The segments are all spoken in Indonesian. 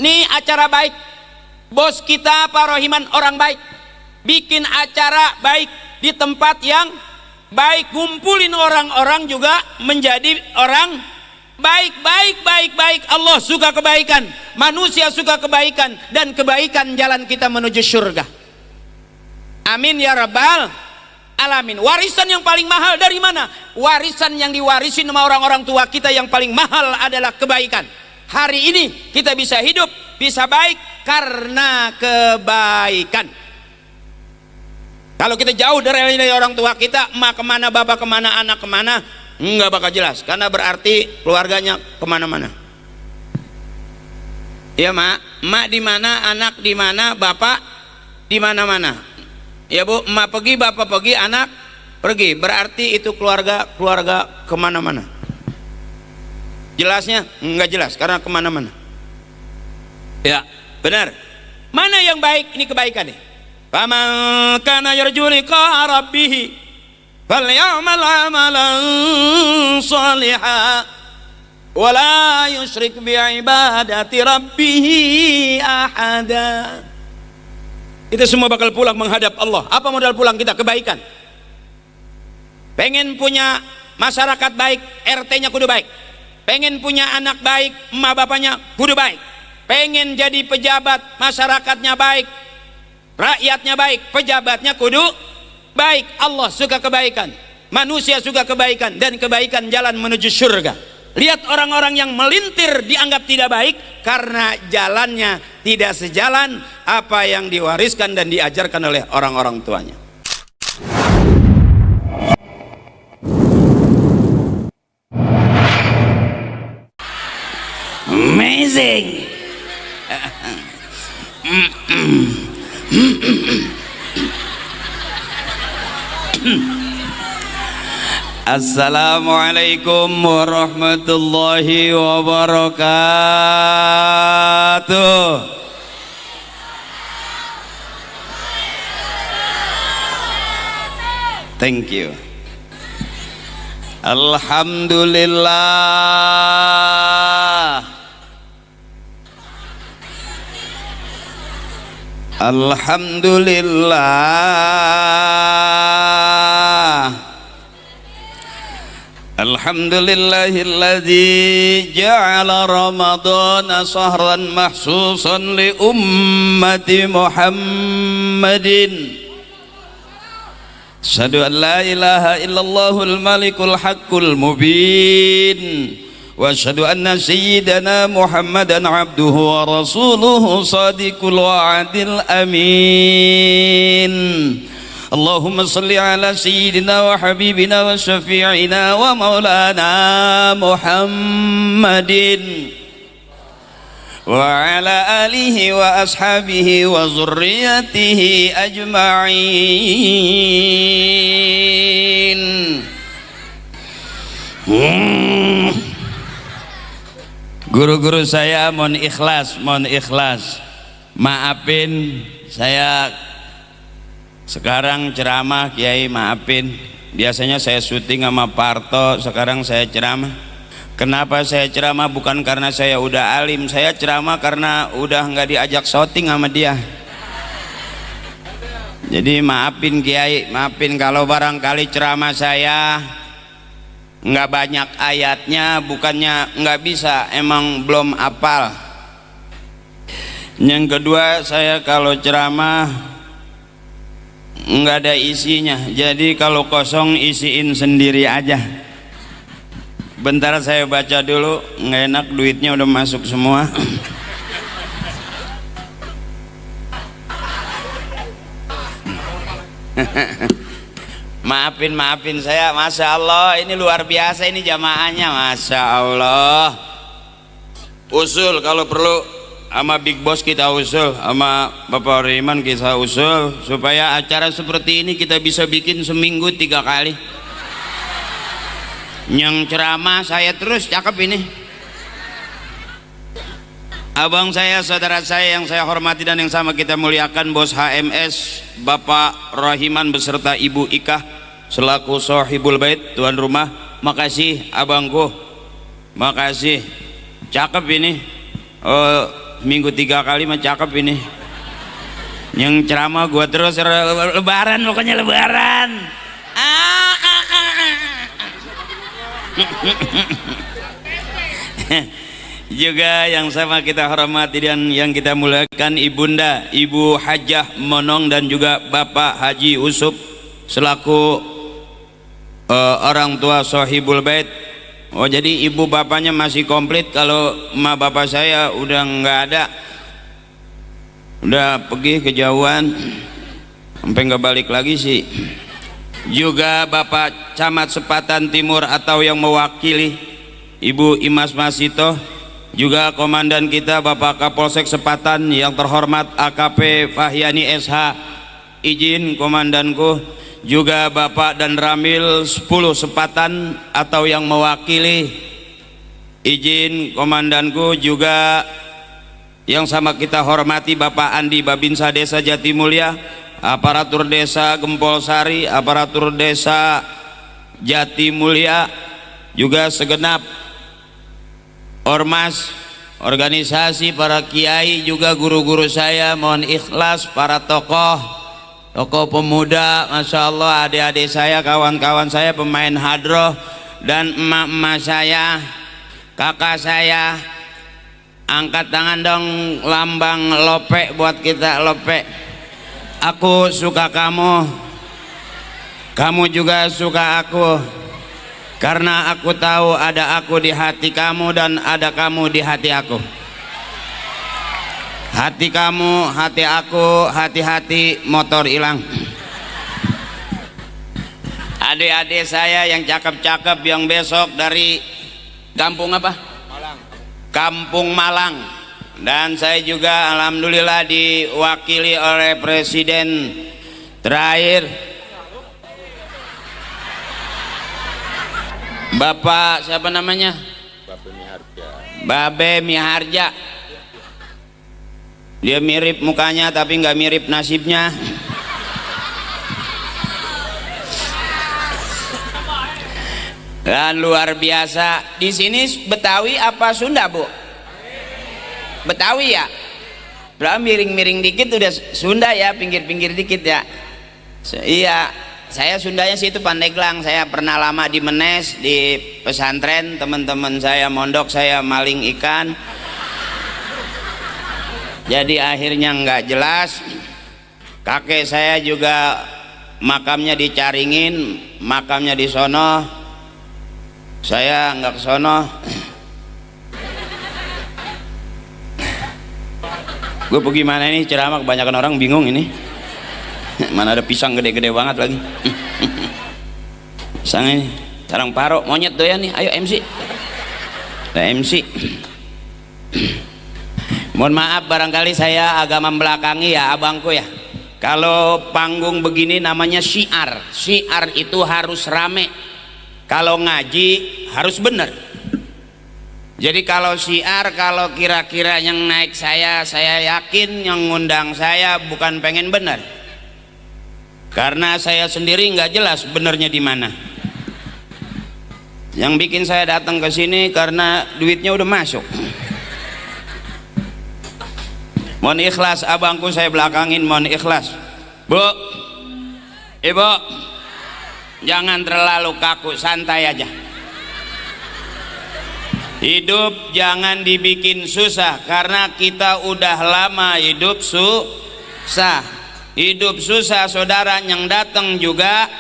Nih acara baik, bos kita Pak Rohiman orang baik, bikin acara baik di tempat yang baik, ngumpulin orang-orang juga menjadi orang baik. Allah suka kebaikan, manusia suka kebaikan, dan kebaikan jalan kita menuju surga. Amin ya rabbal alamin. Warisan yang paling mahal dari mana? Warisan yang diwarisin sama orang-orang tua kita yang paling mahal adalah kebaikan. Hari ini kita bisa hidup, bisa baik karena kebaikan. Kalau kita jauh dari orang tua kita, emak kemana, bapak kemana, anak kemana, nggak bakal jelas, karena berarti keluarganya kemana-mana. Ya mak di mana, anak di mana, bapak di mana-mana. Ya bu, emak pergi, bapak pergi, anak pergi, berarti itu keluarga kemana-mana. Jelasnya nggak jelas karena kemana-mana. Ya benar. Mana yang baik? Ini kebaikan nih. Faman kana yarju liqa rabbih falyamal amalan shalihan wa la yusyrik bi ibadati rabbih ahada. Kita semua bakal pulang menghadap Allah. Apa modal pulang kita? Kebaikan. Pengen punya masyarakat baik, RT-nya kudu baik. Pengen punya anak baik, emak bapaknya kudu baik. Pengen jadi pejabat, masyarakatnya baik, rakyatnya baik, pejabatnya kudu baik. Allah suka kebaikan, manusia suka kebaikan, dan kebaikan jalan menuju surga. Lihat orang-orang yang melintir dianggap tidak baik karena jalannya tidak sejalan apa yang diwariskan dan diajarkan oleh orang-orang tuanya. Amazing. Assalamualaikum warahmatullahi wabarakatuh. Thank you. Alhamdulillah. Alhamdulillah. Alhamdulillahilladzi ja'ala ramadana shahran mahsusan li ummati Muhammadin. Asyhadu an la ilaha illallahul malikul haqqul mubin. Wa asyhadu anna sayyidana Muhammadan abduhu wa rasuluhu sadiqul wa'adil amin. Allahumma salli ala sayyidina wa habibina wa syafi'ina wa maulana Muhammadin wa ala alihi wa ashabihi wa zurriyatihi ajma'in. Guru-guru saya mohon ikhlas, maafin saya sekarang ceramah, Kiai maafin. Biasanya saya syuting sama Parto, sekarang saya ceramah. Kenapa saya ceramah? Bukan karena saya udah alim, saya ceramah karena udah nggak diajak syuting sama dia. Jadi maafin Kiai, maafin kalau barangkali ceramah saya nggak banyak ayatnya, bukannya nggak bisa, emang belum hafal. Yang kedua, saya kalau ceramah nggak ada isinya, jadi kalau kosong isiin sendiri aja. Bentar saya baca dulu, nggak enak duitnya udah masuk semua. Maafin saya, Masya Allah ini luar biasa ini jamaahnya, Masya Allah. Usul kalau perlu sama Big Boss kita usul, sama Bapak Rohiman kita usul supaya acara seperti ini kita bisa bikin seminggu 3 kali. Yang ceramah saya terus, cakep ini. Abang saya, saudara saya yang saya hormati dan yang sama kita muliakan, Bos HMS Bapak Rohiman beserta Ibu Ika selaku Sohibul Bait, tuan rumah. Makasih abangku, makasih, cakep ini. minggu 3 kali mah cakep ini. Yang ceramah gua terus lebaran, pokoknya lebaran. Juga yang sama kita hormati dan yang kita muliakan Ibunda Ibu Hajah Monong dan juga Bapak Haji Usup selaku orang tua Sohibul Bait. Oh, jadi ibu bapaknya masih komplit, kalau emak bapak saya udah nggak ada, udah pergi kejauhan sampai nggak balik lagi sih. Juga Bapak Camat Sepatan Timur atau yang mewakili Ibu Imas Masito, juga komandan kita Bapak Kapolsek Sepatan yang terhormat AKP Fahyani SH, izin komandanku. Juga Bapak dan Ramil 10 Sepatan atau yang mewakili, izin komandanku. Juga yang sama kita hormati Bapak Andi Babinsa Desa Jatimulya, aparatur desa Gempol Sari, aparatur desa Jatimulya, juga segenap ormas, organisasi, para kiai, juga guru-guru saya, mohon ikhlas, para tokoh pemuda, Masya Allah, adik-adik saya, kawan-kawan saya, pemain hadroh, dan emak-emak saya, kakak saya. Angkat tangan dong, lambang lope buat kita, lope. Aku suka kamu, kamu juga suka aku, karena aku tahu ada aku di hati kamu dan ada kamu di hati aku. Hati kamu, hati aku, hati-hati motor hilang. Adik-adik saya yang cakep-cakep yang besok dari kampung apa? Malang. Kampung Malang. Dan saya juga alhamdulillah diwakili oleh Presiden terakhir Bapak siapa namanya? Babe Miharja. Dia mirip mukanya tapi nggak mirip nasibnya. Dan luar biasa. Di sini Betawi apa Sunda, Bu? Betawi ya? Berarti miring-miring dikit udah Sunda ya, pinggir-pinggir dikit ya. Iya, saya Sundanya sih itu Pandeglang. Saya pernah lama di Menes, di pesantren, teman-teman saya mondok, saya maling ikan. Jadi akhirnya nggak jelas. Kakek saya juga makamnya di Caringin, makamnya di sono. Saya nggak ke sono. Gue pergi mana ini ceramah, kebanyakan orang bingung ini. Mana ada pisang gede-gede banget lagi. Pisang ini, sarang paro, monyet doyan nih. Ayo MC. Nah, MC. Mohon maaf barangkali saya agak membelakangi ya abangku ya. Kalau panggung begini namanya syiar. Syiar itu harus rame. Kalau ngaji harus benar. Jadi kalau syiar, kalau kira-kira yang naik saya yakin yang ngundang saya bukan pengen benar. Karena saya sendiri nggak jelas benernya di mana. Yang bikin saya datang ke sini karena duitnya udah masuk. Mohon ikhlas abangku, saya belakangin, mohon ikhlas. Bu, Ibu, jangan terlalu kaku, santai aja. Hidup jangan dibikin susah, karena kita udah lama hidup susah. Hidup susah, saudara yang datang juga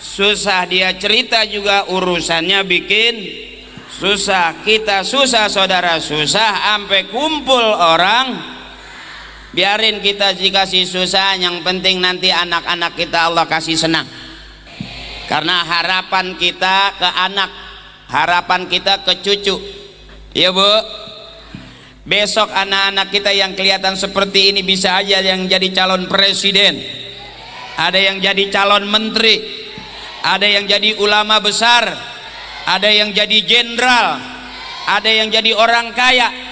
susah, dia cerita juga urusannya bikin susah. Kita susah saudara, susah sampai kumpul orang. Biarin kita dikasih susah, yang penting nanti anak-anak kita Allah kasih senang. Karena harapan kita ke anak, harapan kita ke cucu. Ya Bu, besok anak-anak kita yang kelihatan seperti ini bisa aja yang jadi calon presiden, ada yang jadi calon menteri, ada yang jadi ulama besar, ada yang jadi jenderal, ada yang jadi orang kaya.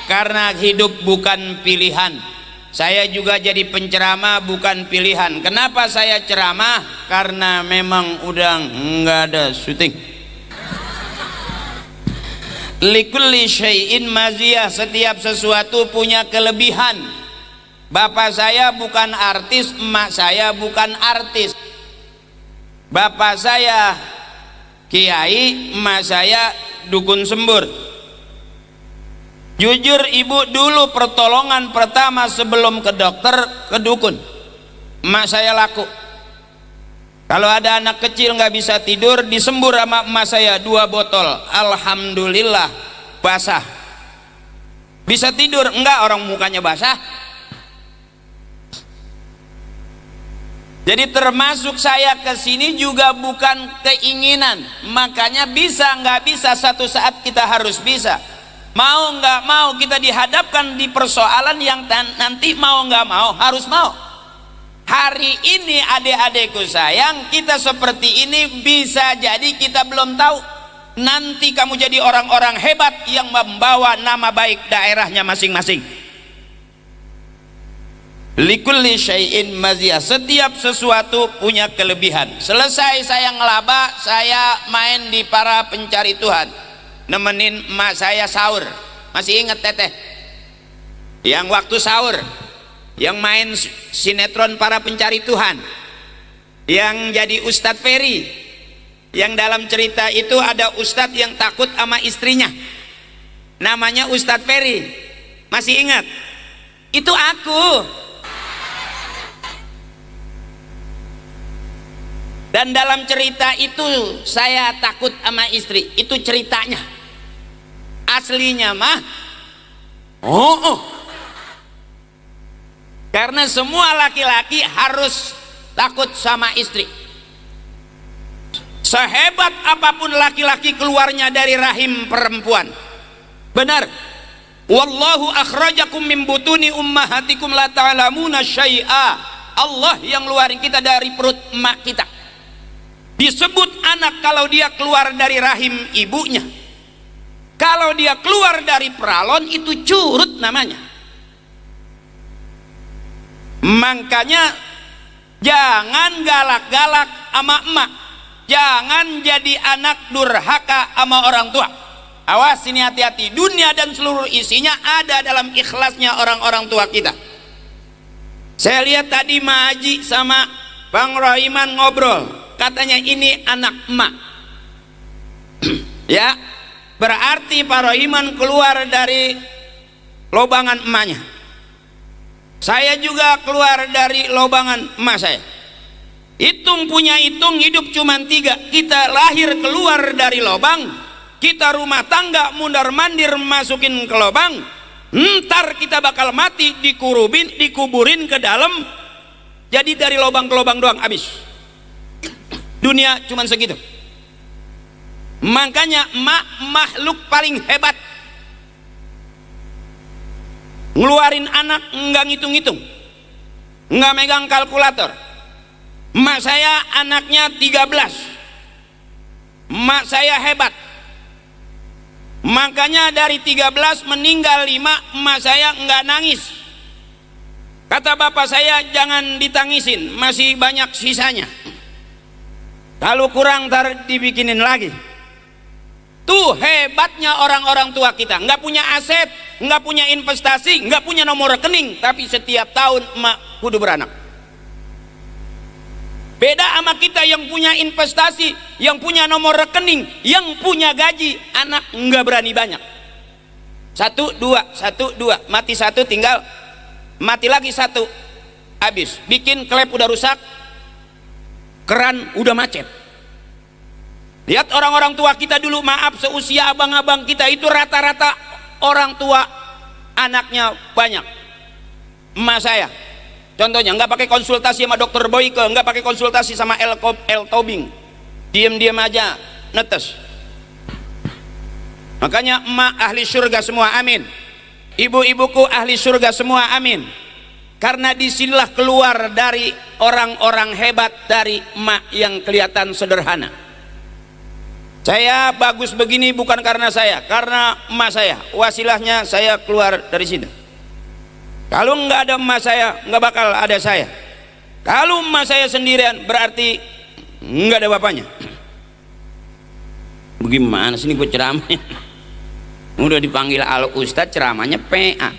Karena hidup bukan pilihan. Saya juga jadi penceramah bukan pilihan. Kenapa saya ceramah? Karena memang udah nggak ada syuting. Likulli syai'in maziyah, setiap sesuatu punya kelebihan. Bapak saya bukan artis, emak saya bukan artis. Bapak saya kiai, emak saya dukun sembur. Jujur ibu, dulu pertolongan pertama sebelum ke dokter ke dukun. Emak saya laku. Kalau ada anak kecil nggak bisa tidur, disembur sama emak saya 2 botol. Alhamdulillah basah. Bisa tidur? Enggak, orang mukanya basah. Jadi termasuk saya ke sini juga bukan keinginan. Makanya bisa nggak bisa, satu saat kita harus bisa. Mau nggak mau kita dihadapkan di persoalan yang nanti mau nggak mau harus mau. Hari ini adik-adikku sayang, kita seperti ini bisa jadi kita belum tahu. Nanti kamu jadi orang-orang hebat yang membawa nama baik daerahnya masing-masing. Likulli syai'in maziyah, setiap sesuatu punya kelebihan. Selesai saya ngelaba, saya main di Para Pencari Tuhan, nemenin emak saya sahur. Masih ingat teteh? Yang waktu sahur, yang main sinetron Para Pencari Tuhan, yang jadi Ustadz Ferry, yang dalam cerita itu ada Ustadz yang takut sama istrinya, namanya Ustadz Ferry. Masih ingat? Itu aku. Dan dalam cerita itu saya takut sama istri. Itu ceritanya. Aslinya mah karena semua laki-laki harus takut sama istri. Sehebat apapun laki-laki keluarnya dari rahim perempuan. Benar. Wallahu akhrajakum min butuni ummahatikum la ta'lamuna syai'a. Allah yang ngeluarin kita dari perut emak kita. Disebut anak kalau dia keluar dari rahim ibunya. Kalau dia keluar dari peralon itu curut namanya. Makanya jangan galak-galak sama emak. Jangan jadi anak durhaka sama orang tua. Awas, ini hati-hati. Dunia dan seluruh isinya ada dalam ikhlasnya orang-orang tua kita. Saya lihat tadi Ma Haji sama Bang Rohiman ngobrol. Katanya ini anak emak. Ya, berarti Pak Rohiman keluar dari lobangan emaknya. Saya juga keluar dari lobangan emak saya. Hitung punya hitung, hidup cuma 3. Kita lahir keluar dari lobang, kita rumah tangga mundar mandir masukin ke lobang. Ntar kita bakal mati, dikuburin ke dalam. Jadi dari lobang ke lobang doang, habis. Dunia cuma segitu. Makanya makhluk paling hebat. Ngeluarin anak enggak ngitung-ngitung, enggak megang kalkulator. Emak saya anaknya 13. Emak saya hebat. Makanya dari 13 meninggal 5, emak saya enggak nangis. Kata bapak saya, jangan ditangisin, masih banyak sisanya. Kalau kurang ntar dibikinin lagi. Tuh hebatnya orang-orang tua kita. Nggak punya aset, nggak punya investasi, nggak punya nomor rekening, tapi setiap tahun emak kudu beranak. Beda sama kita yang punya investasi, yang punya nomor rekening, yang punya gaji, anak nggak berani banyak. 1, 2, 1, 2, mati 1 tinggal mati lagi 1, habis. Bikin klep udah rusak, keran udah macet. Lihat orang-orang tua kita dulu, maaf, seusia abang-abang kita itu rata-rata orang tua anaknya banyak. Emak saya contohnya nggak pakai konsultasi sama dokter Boyke, nggak pakai konsultasi sama El Tobing, diem-diem aja netes. Makanya emak ahli surga semua, amin. Ibu-ibuku ahli surga semua, amin. Karena disinilah keluar dari orang-orang hebat, dari emak yang kelihatan sederhana. Saya bagus begini bukan karena saya, karena emak saya. Wasilahnya saya keluar dari sini. Kalau nggak ada emak saya, nggak bakal ada saya. Kalau emak saya sendirian, berarti nggak ada bapaknya. Bagaimana sih ini gue ceramah? Udah dipanggil al ustad ceramahnya PA.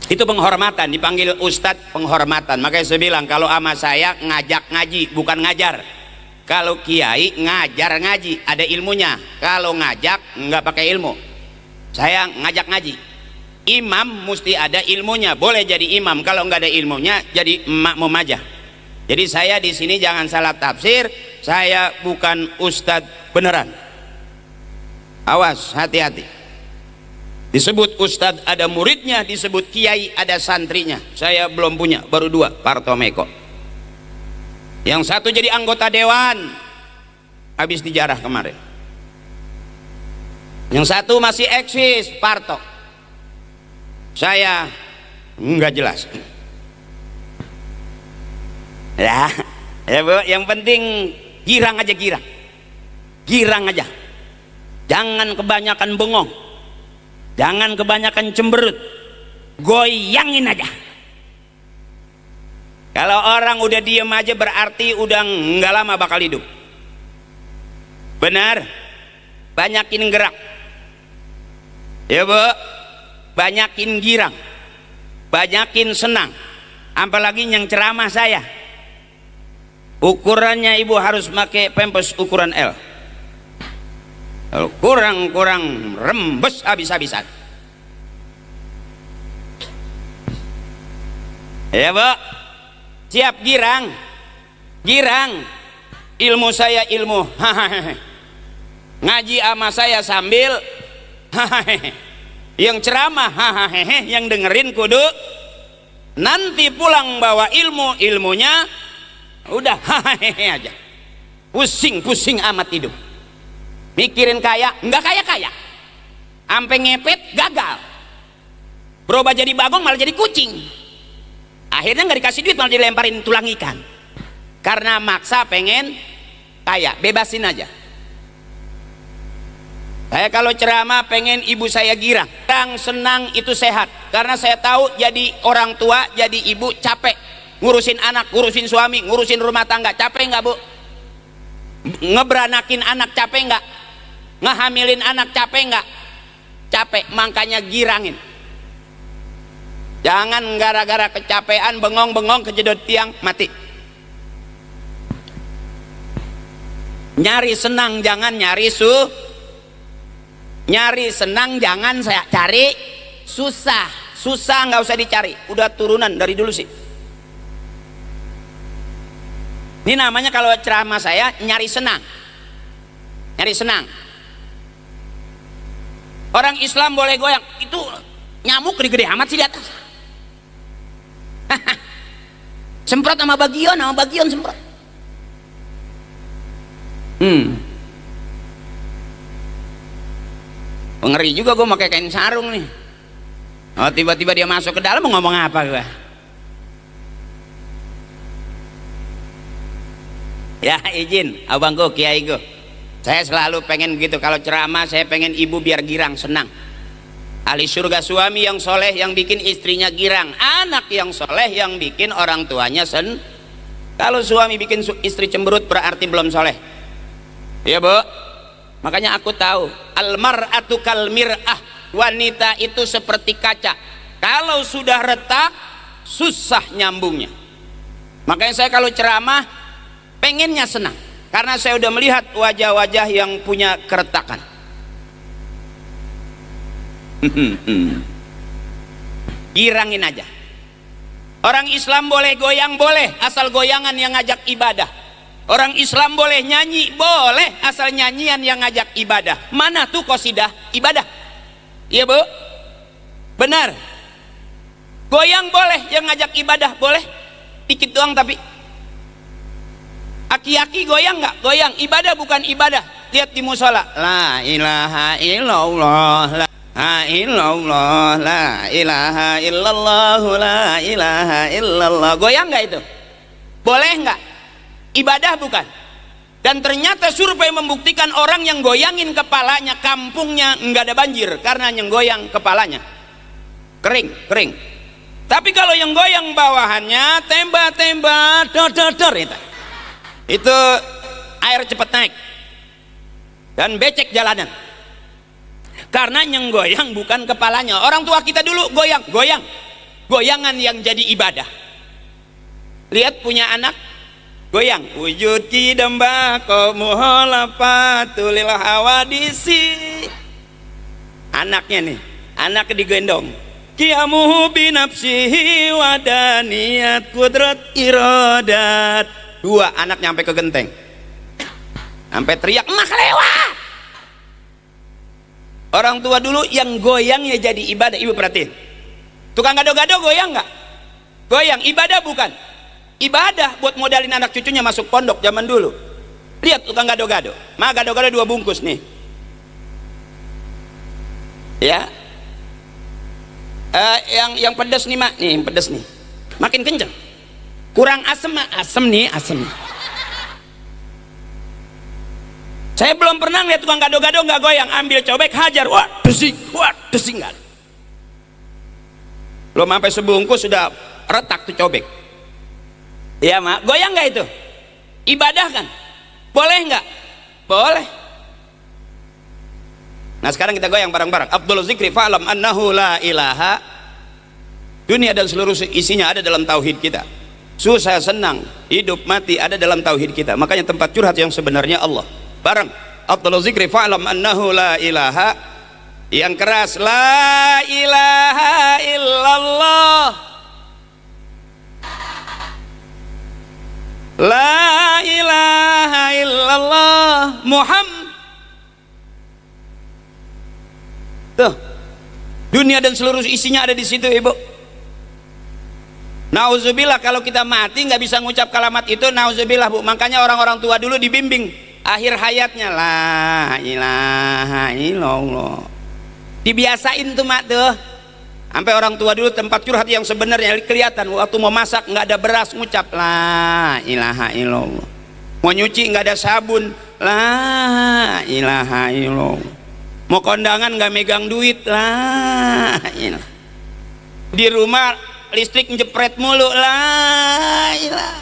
Itu penghormatan, dipanggil ustad penghormatan. Makanya saya bilang kalau ama saya ngajak ngaji bukan ngajar. Kalau kiai ngajar ngaji ada ilmunya, kalau ngajak nggak pakai ilmu. Saya ngajak ngaji. Imam mesti ada ilmunya, boleh jadi imam. Kalau nggak ada ilmunya jadi makmum aja. Jadi saya di sini jangan salah tafsir, saya bukan ustadz beneran. Awas, hati-hati. Disebut ustadz ada muridnya, disebut kiai ada santrinya. Saya belum punya, baru 2, Parto Meko. Yang satu jadi anggota dewan, habis dijarah kemarin. Yang satu masih eksis, Parto. Saya nggak jelas. Ya Bu, yang penting girang aja, girang aja. Jangan kebanyakan bengong, jangan kebanyakan cemberut, goyangin aja. Kalau orang udah diem aja berarti udah nggak lama bakal hidup. Benar, banyakin gerak ya Bu, banyakin girang, banyakin senang. Apalagi yang ceramah saya, ukurannya ibu harus pakai pampers ukuran L. Kalau kurang rembes habis-habisan. Ya Bu, siap girang. Ilmu saya ilmu ngaji ama saya sambil yang ceramah yang dengerin kudu nanti pulang bawa ilmunya udah aja, pusing amat hidup, mikirin kaya nggak kaya sampai ngepet gagal, berubah jadi bagong malah jadi kucing, akhirnya nggak dikasih duit malah dilemparin tulang ikan karena maksa pengen kaya. Bebasin aja. Saya kalau ceramah pengen ibu saya girang, senang, itu sehat. Karena saya tahu jadi orang tua, jadi ibu capek. Ngurusin anak, ngurusin suami, ngurusin rumah tangga. Capek nggak Bu? Ngeberanakin anak capek nggak? Ngehamilin anak capek nggak? Capek, makanya girangin. Jangan gara-gara kecapean bengong-bengong kejedot tiang mati. Nyari senang jangan nyari nyari senang jangan saya cari susah nggak usah dicari, udah turunan dari dulu sih. Ini namanya kalau ceramah saya nyari senang. Orang Islam boleh goyang, itu nyamuk gede-gede amat sih di atas. Semprot sama bagian semprot. Ngeri juga gue pakai kain sarung nih. Oh, tiba-tiba dia masuk ke dalam mau ngomong apa gue? Ya izin abangku, kiaiku, saya selalu pengen begitu. Kalau ceramah saya pengen ibu biar girang, senang. Ahli surga suami yang soleh yang bikin istrinya girang, anak yang soleh yang bikin orang tuanya Kalau suami bikin istri cemberut berarti belum soleh. Ya Bu, makanya aku tahu almar'atu kal mir'ah, wanita itu seperti kaca, kalau sudah retak susah nyambungnya. Makanya saya kalau ceramah pengennya senang, karena saya udah melihat wajah-wajah yang punya keretakan. Girangin aja. Orang Islam boleh goyang, boleh, asal goyangan yang ngajak ibadah. Orang Islam boleh nyanyi, boleh, asal nyanyian yang ngajak ibadah. Mana tuh qasidah ibadah? Iya Bu, benar. Goyang boleh, yang ngajak ibadah boleh, dikit doang tapi. Aki-aki goyang nggak? Goyang, ibadah bukan ibadah. Lihat di musola, la ilaha illallah, la illallah, la ilaha illallah, la ilaha illallah. Goyang nggak itu? Boleh nggak? Ibadah bukan? Dan ternyata survei membuktikan orang yang goyangin kepalanya kampungnya nggak ada banjir karena yang goyang kepalanya kering. Tapi kalau yang goyang bawahannya tembak dor itu air cepat naik dan becek jalanan. karena yang goyang bukan kepalanya. Orang tua kita dulu goyangan yang jadi ibadah. Lihat punya anak goyang, wujud kidamba muhalafatul hawadisi. Anaknya nih, anak digendong, qiyamuhu binafsihi wadaniyat kudrat iradat. Dua anak nyampe ke genteng, sampai teriak emak lewat. Orang tua dulu yang goyangnya jadi ibadah. Ibu perhatiin, tukang gado-gado goyang nggak? Goyang, ibadah bukan? Ibadah buat modalin anak cucunya masuk pondok zaman dulu. Lihat tukang gado-gado, mah gado-gado 2 bungkus nih ya. Yang pedas nih mak, nih yang pedas nih makin kenceng, kurang asem mak, asem nih. Saya belum pernah lihat tukang gado-gado nggak goyang, ambil cobek hajar, wah desing nggak. Belum sampai sebungkus sudah retak tuh cobek. Ya mak, goyang nggak itu? Ibadah kan? Boleh nggak? Boleh. Nah sekarang kita goyang bareng-bareng. Afdhalul zikri fa'lam annahu la ilaha. Dunia dan seluruh isinya ada dalam tauhid kita. Susah senang, hidup mati ada dalam tauhid kita. Makanya tempat curhat yang sebenarnya Allah. Bareng. Afdhalul zikri fa'lam annahu la ilaha. Yang keras, la ilaha illallah. La ilaha illallah Muhammad. Tuh, dunia dan seluruh isinya ada di situ, ibu. Nauzubillah kalau kita mati nggak bisa ngucap kalimat itu, nauzubillah bu. Makanya orang-orang tua dulu dibimbing akhir hayatnya la ilaha illallah. Dibiasain tuh mak tuh. Sampai orang tua dulu tempat curhat yang sebenarnya kelihatan waktu mau masak nggak ada beras ngucap la ilaha illallah. Mau nyuci nggak ada sabun la ilaha illallah. Mau kondangan nggak megang duit la ilah. Di rumah listrik jepret mulu la ilah.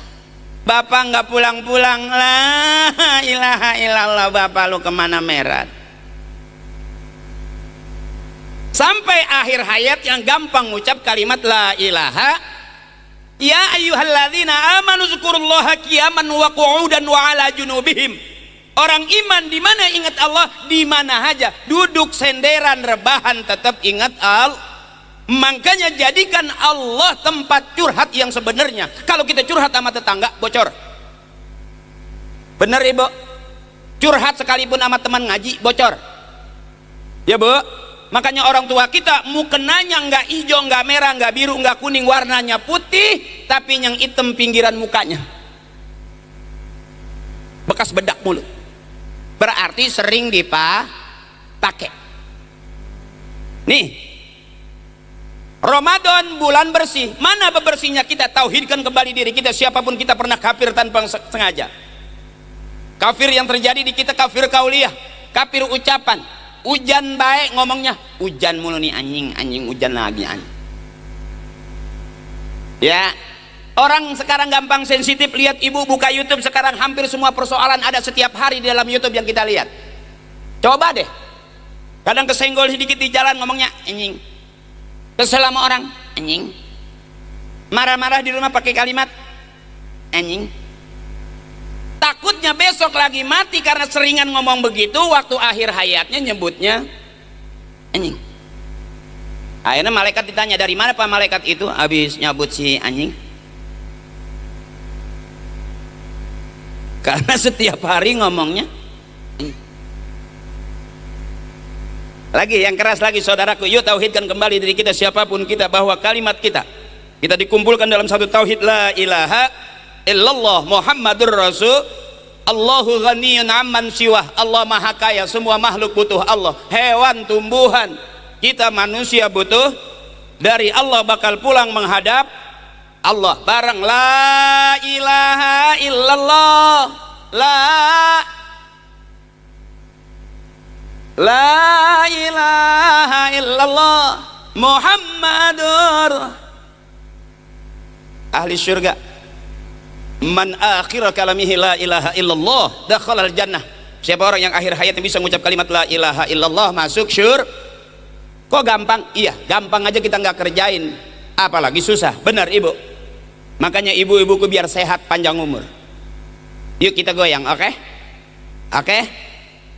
Bapak nggak pulang-pulang la ilaha illallah. Bapak lu kemana merat? Sampai akhir hayat yang gampang ngucap kalimat la ilaha. Ya ayyuhalladzina amanu dzkurullaha qiyaman wa qu'udan wa ala junubihim. Orang iman di mana ingat Allah, di mana aja, duduk senderan rebahan tetap ingat Allah. Makanya jadikan Allah tempat curhat yang sebenarnya. Kalau kita curhat sama tetangga bocor. Bener ibu? Curhat sekalipun sama teman ngaji bocor. Ya bu? Makanya orang tua kita mukenanya nggak hijau, nggak merah, nggak biru, nggak kuning, warnanya putih, tapi yang hitam pinggiran mukanya bekas bedak mulut. Berarti sering dipakai. Nih, Ramadan bulan bersih. Mana bebersihnya kita? Tauhidkan kembali diri kita. Siapapun kita pernah kafir tanpa sengaja. Kafir yang terjadi di kita kafir kauliyah, kafir ucapan. Hujan baik ngomongnya, hujan mulu nih anjing hujan lagi anjing. Ya, orang sekarang gampang sensitif. Lihat ibu buka YouTube sekarang, hampir semua persoalan ada setiap hari di dalam YouTube yang kita lihat. Coba deh, kadang kesenggol sedikit di jalan ngomongnya anjing, kesel sama orang anjing, marah-marah di rumah pakai kalimat anjing. Takutnya besok lagi mati karena seringan ngomong begitu, waktu akhir hayatnya nyebutnya anjing. Akhirnya malaikat ditanya, dari mana pak malaikat itu? Habis nyebut si anjing. Karena setiap hari ngomongnya anjing. Lagi yang keras lagi saudaraku, yuk tauhidkan kembali diri kita, siapapun kita, bahwa kalimat kita dikumpulkan dalam satu tauhid, la ilaha illallah Muhammadur Rasul. Allahu ghaniyun amman siwah. Allah maha kaya, semua makhluk butuh Allah. Hewan, tumbuhan, kita manusia butuh dari Allah, bakal pulang menghadap Allah. Bareng la ilaha illallah. La ilaha illallah Muhammadur ahli syurga. Man akhir kalamihi la ilaha illallah dakhalal jannah. Siapa orang yang akhir hayatnya bisa mengucap kalimat la ilaha illallah masuk syurga. Kok gampang? Iya, gampang aja kita nggak kerjain, apalagi susah. Benar ibu. Makanya ibu-ibuku biar sehat panjang umur. Yuk kita goyang, oke? Oke?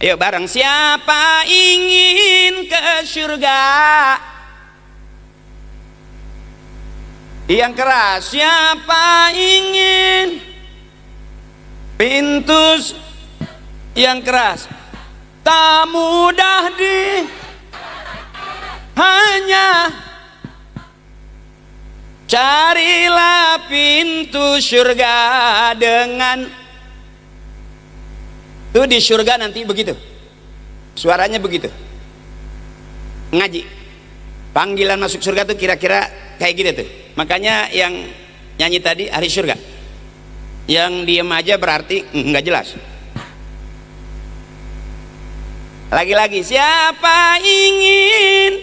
Ayo bareng. Siapa ingin ke surga? Yang keras. Siapa ingin? Pintu yang keras. Tak mudah hanya carilah pintu surga dengan tuh di surga nanti begitu suaranya begitu ngaji panggilan masuk surga tuh kira-kira kayak gitu tuh. Makanya yang nyanyi tadi ahli surga, yang diem aja berarti nggak jelas. Lagi-lagi siapa ingin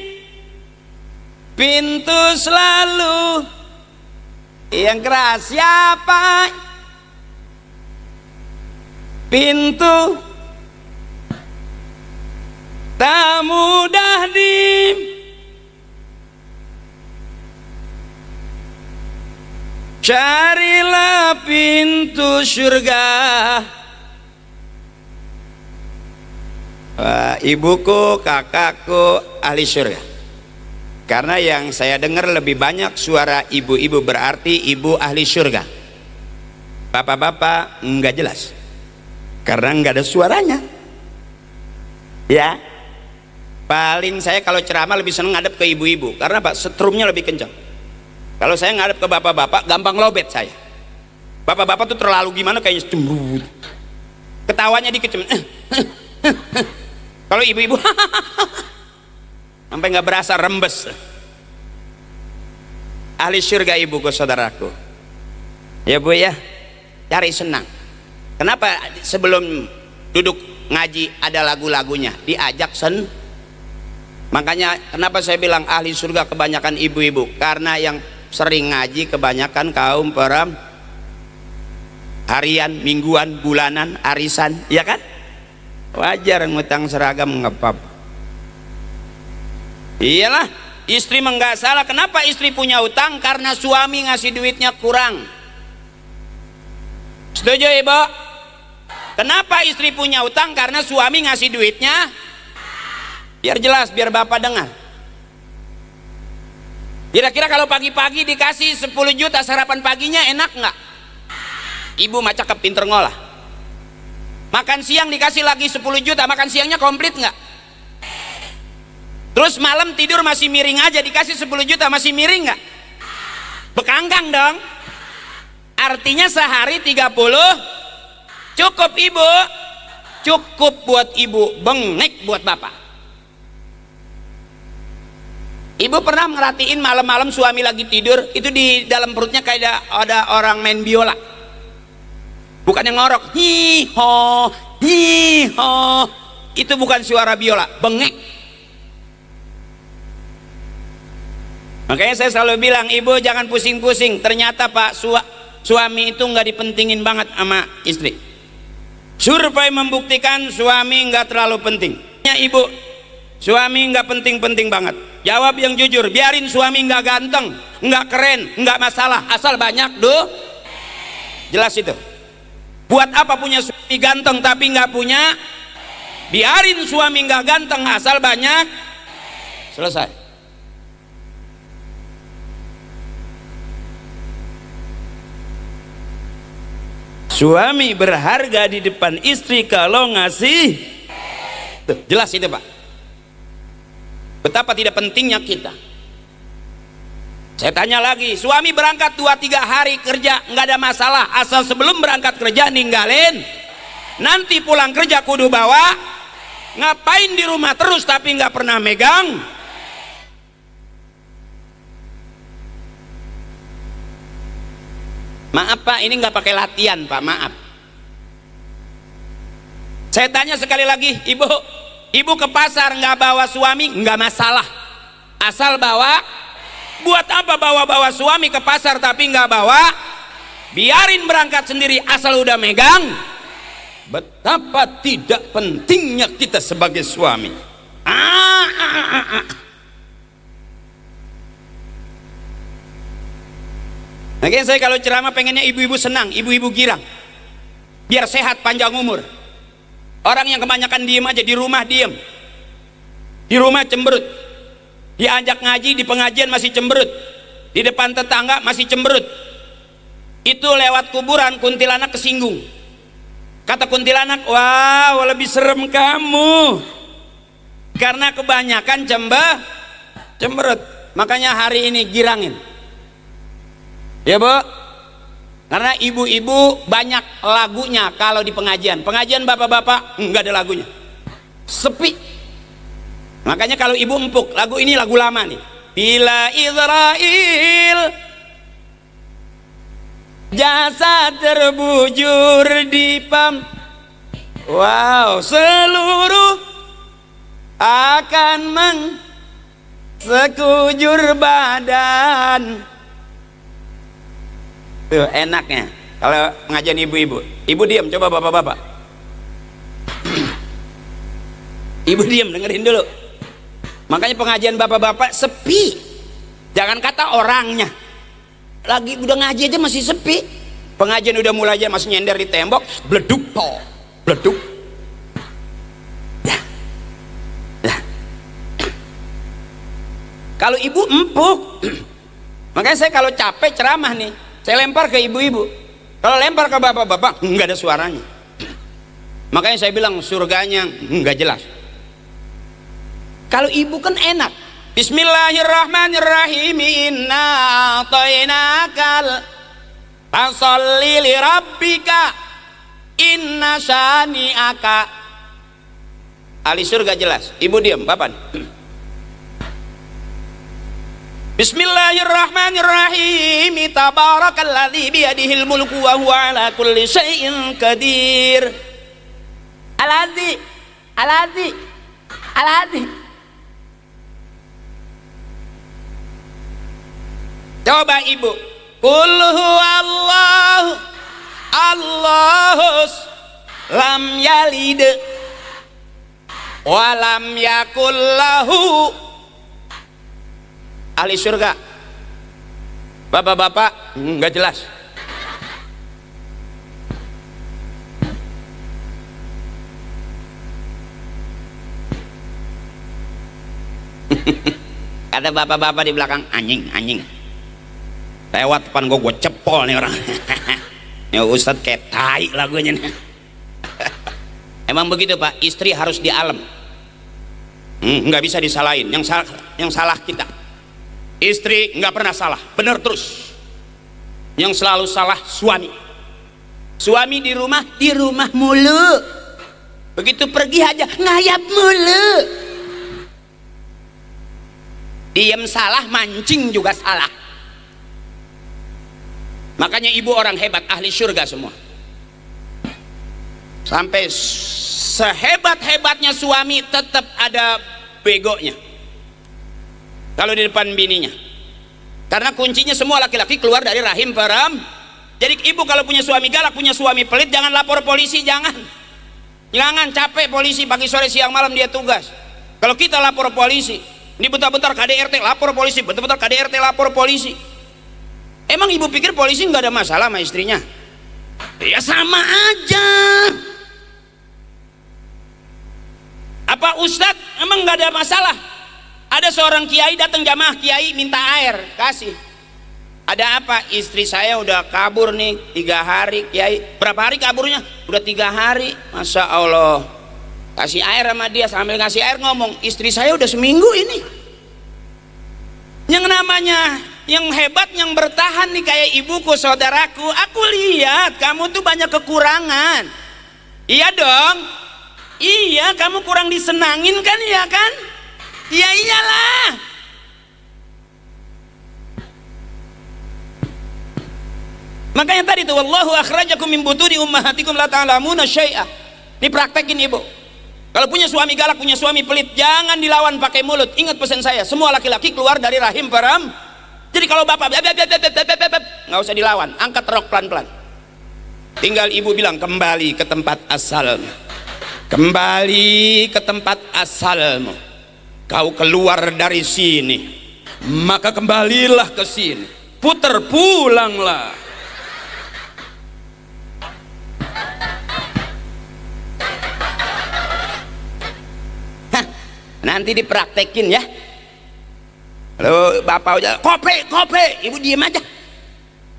pintu selalu yang keras. Siapa pintu tak mudah carilah pintu surga. Ibuku, kakakku ahli surga. Karena yang saya dengar lebih banyak suara ibu-ibu, berarti ibu ahli surga. Bapak-bapak nggak jelas karena nggak ada suaranya ya. Paling saya kalau ceramah lebih seneng ngadep ke ibu-ibu karena pak setrumnya lebih kencang. Kalau saya ngadep ke bapak-bapak gampang lobet saya. Bapak-bapak tuh terlalu gimana kayaknya cemburu, ketawanya dikit cuman kalau ibu-ibu sampai nggak berasa rembes. Ahli surga ibuku, saudaraku ya bu ya, cari senang. Kenapa sebelum duduk ngaji ada lagu-lagunya diajak makanya kenapa saya bilang ahli surga kebanyakan ibu-ibu, karena yang sering ngaji kebanyakan kaum harian, mingguan, bulanan, arisan, ya kan? Wajar ngutang seragam ngepap. Iyalah, istri nggak salah. Kenapa istri punya utang? Karena suami ngasih duitnya kurang. Setuju ibu? Kenapa istri punya utang? Karena suami ngasih duitnya. Biar jelas, biar bapak dengar. Kira-kira kalau pagi-pagi dikasih 10 juta sarapan paginya enak nggak? Ibu mah cakep, pinter ngolah. Makan siang dikasih lagi 10 juta, makan siangnya komplit nggak? Terus malam tidur masih miring aja, dikasih 10 juta masih miring nggak? Bekangkang dong. Artinya sehari 30 cukup ibu, cukup buat ibu, bengek buat bapak. Ibu pernah merhatiin malam-malam suami lagi tidur, itu di dalam perutnya kayak ada orang main biola. Bukan yang ngorok, hiho, hiho. Itu bukan suara biola, bengek. Makanya saya selalu bilang, ibu jangan pusing-pusing. Ternyata pak suami itu nggak dipentingin banget sama istri. Survei membuktikan suami nggak terlalu penting. Ya ibu, suami nggak penting-penting banget. Jawab yang jujur. Biarin suami nggak ganteng, nggak keren, nggak masalah, asal banyak jelas itu. Buat apa punya suami ganteng tapi nggak punya? Biarin suami nggak ganteng asal banyak. Selesai. Suami berharga di depan istri kalau ngasih. Tuh, jelas itu pak. Betapa tidak pentingnya kita. Saya tanya lagi, suami berangkat 2-3 hari kerja nggak ada masalah, asal sebelum berangkat kerja ninggalin. Nanti pulang kerja kudu bawa. Ngapain di rumah terus tapi nggak pernah megang? Maaf pak, ini nggak pakai latihan pak, maaf. Saya tanya sekali lagi, ibu ke pasar nggak bawa suami nggak masalah, asal bawa. Buat apa bawa suami ke pasar tapi nggak bawa? Biarin berangkat sendiri asal udah megang. Betapa tidak pentingnya kita sebagai suami. Makanya saya kalau ceramah pengennya ibu-ibu senang, ibu-ibu girang, biar sehat panjang umur. Orang yang kebanyakan diem aja di rumah, diem di rumah cemberut, diajak ngaji di pengajian masih cemberut, di depan tetangga masih cemberut. Itu lewat kuburan kuntilanak kesinggung. Kata kuntilanak, wow lebih serem kamu, karena kebanyakan cemberut. Makanya hari ini girangin ya Bu, karena ibu-ibu banyak lagunya. Kalau di pengajian bapak-bapak nggak ada lagunya, sepi. Makanya kalau ibu empuk, lagu ini lagu lama nih. Bila Israel jasad terbujur di pam, wow seluruh akan sekujur badan. Tuh enaknya kalau pengajian ibu-ibu. Ibu diam, coba bapak-bapak. Ibu diam, dengerin dulu. Makanya pengajian bapak-bapak sepi. Jangan kata orangnya, lagi udah ngaji aja masih sepi. Pengajian udah mulai aja masih nyender di tembok, bleduk po, bleduk. Kalau ibu empuk. Makanya saya kalau capek ceramah nih, saya lempar ke ibu-ibu. Kalau lempar ke bapak-bapak nggak ada suaranya. Makanya saya bilang surganya nggak jelas. Kalau ibu kan enak. Bismillahirrahmanirrahim. Inna a'tainakal fasholli li rabbika inna syani'aka. Ahli surga jelas. Ibu diam, bapak. Bismillahirrahmanirrahim. Tabarakalladzi biyadihil mulku wa huwa ala kulli syai'in qadir. Al-Aziz, Al-Aziz, Al-Aziz. Coba ibu, qul huwallahu Allahus lam yalid wa lam yakul lahu. Ahli surga bapak-bapak nggak jelas. Kata bapak-bapak di belakang, anjing lewat depan gue cepol nih orang. Ya Ustadz kayak tai lagunya nih. Emang begitu Pak, istri harus di alam. Nggak bisa disalahin. Yang salah kita. Istri nggak pernah salah, bener terus. Yang selalu salah suami. Suami di rumah mulu. Begitu pergi aja ngayap mulu. Diem salah, mancing juga salah. Makanya ibu orang hebat, ahli surga semua. Sampai sehebat-hebatnya suami tetap ada begonya kalau di depan bininya. Karena kuncinya semua laki-laki keluar dari rahim perempuan. Jadi ibu kalau punya suami galak, punya suami pelit, jangan lapor polisi, jangan capek polisi pagi sore siang malam dia tugas. Kalau kita lapor polisi, ini bentar-bentar KDRT lapor polisi, bentar-bentar KDRT lapor polisi. Emang ibu pikir polisi nggak ada masalah sama istrinya? Ya sama aja. Apa Ustadz emang nggak ada masalah? Ada seorang kiai datang jamaah, kiai minta air, kasih. Ada apa? Istri saya udah kabur nih 3 hari, kiai. Berapa hari kaburnya? Udah 3 hari. Masya Allah. Kasih air sama dia, sambil ngasih air ngomong, istri saya udah seminggu ini. Yang namanya yang hebat, yang bertahan nih kayak ibuku, saudaraku. Aku lihat kamu tuh banyak kekurangan. Iya dong. Iya, kamu kurang disenangin kan, ya kan? Iya iyalah. Makanya tadi tuh, wallahu akhrajakum min butuni ummahatikum la ta'lamuna syai'a. Dipraktekin ibu. Kalau punya suami galak, punya suami pelit, jangan dilawan pakai mulut. Ingat pesan saya, semua laki-laki keluar dari rahim perempuan. Jadi kalau bapak nggak usah dilawan, angkat rok pelan-pelan. Tinggal ibu bilang, kembali ke tempat asalmu. Kembali ke tempat asalmu. Kau keluar dari sini, maka kembalilah ke sini. puter pulanglah. Hah, nanti dipraktekin ya. Kalau bapak udah kopi, ibu diem aja,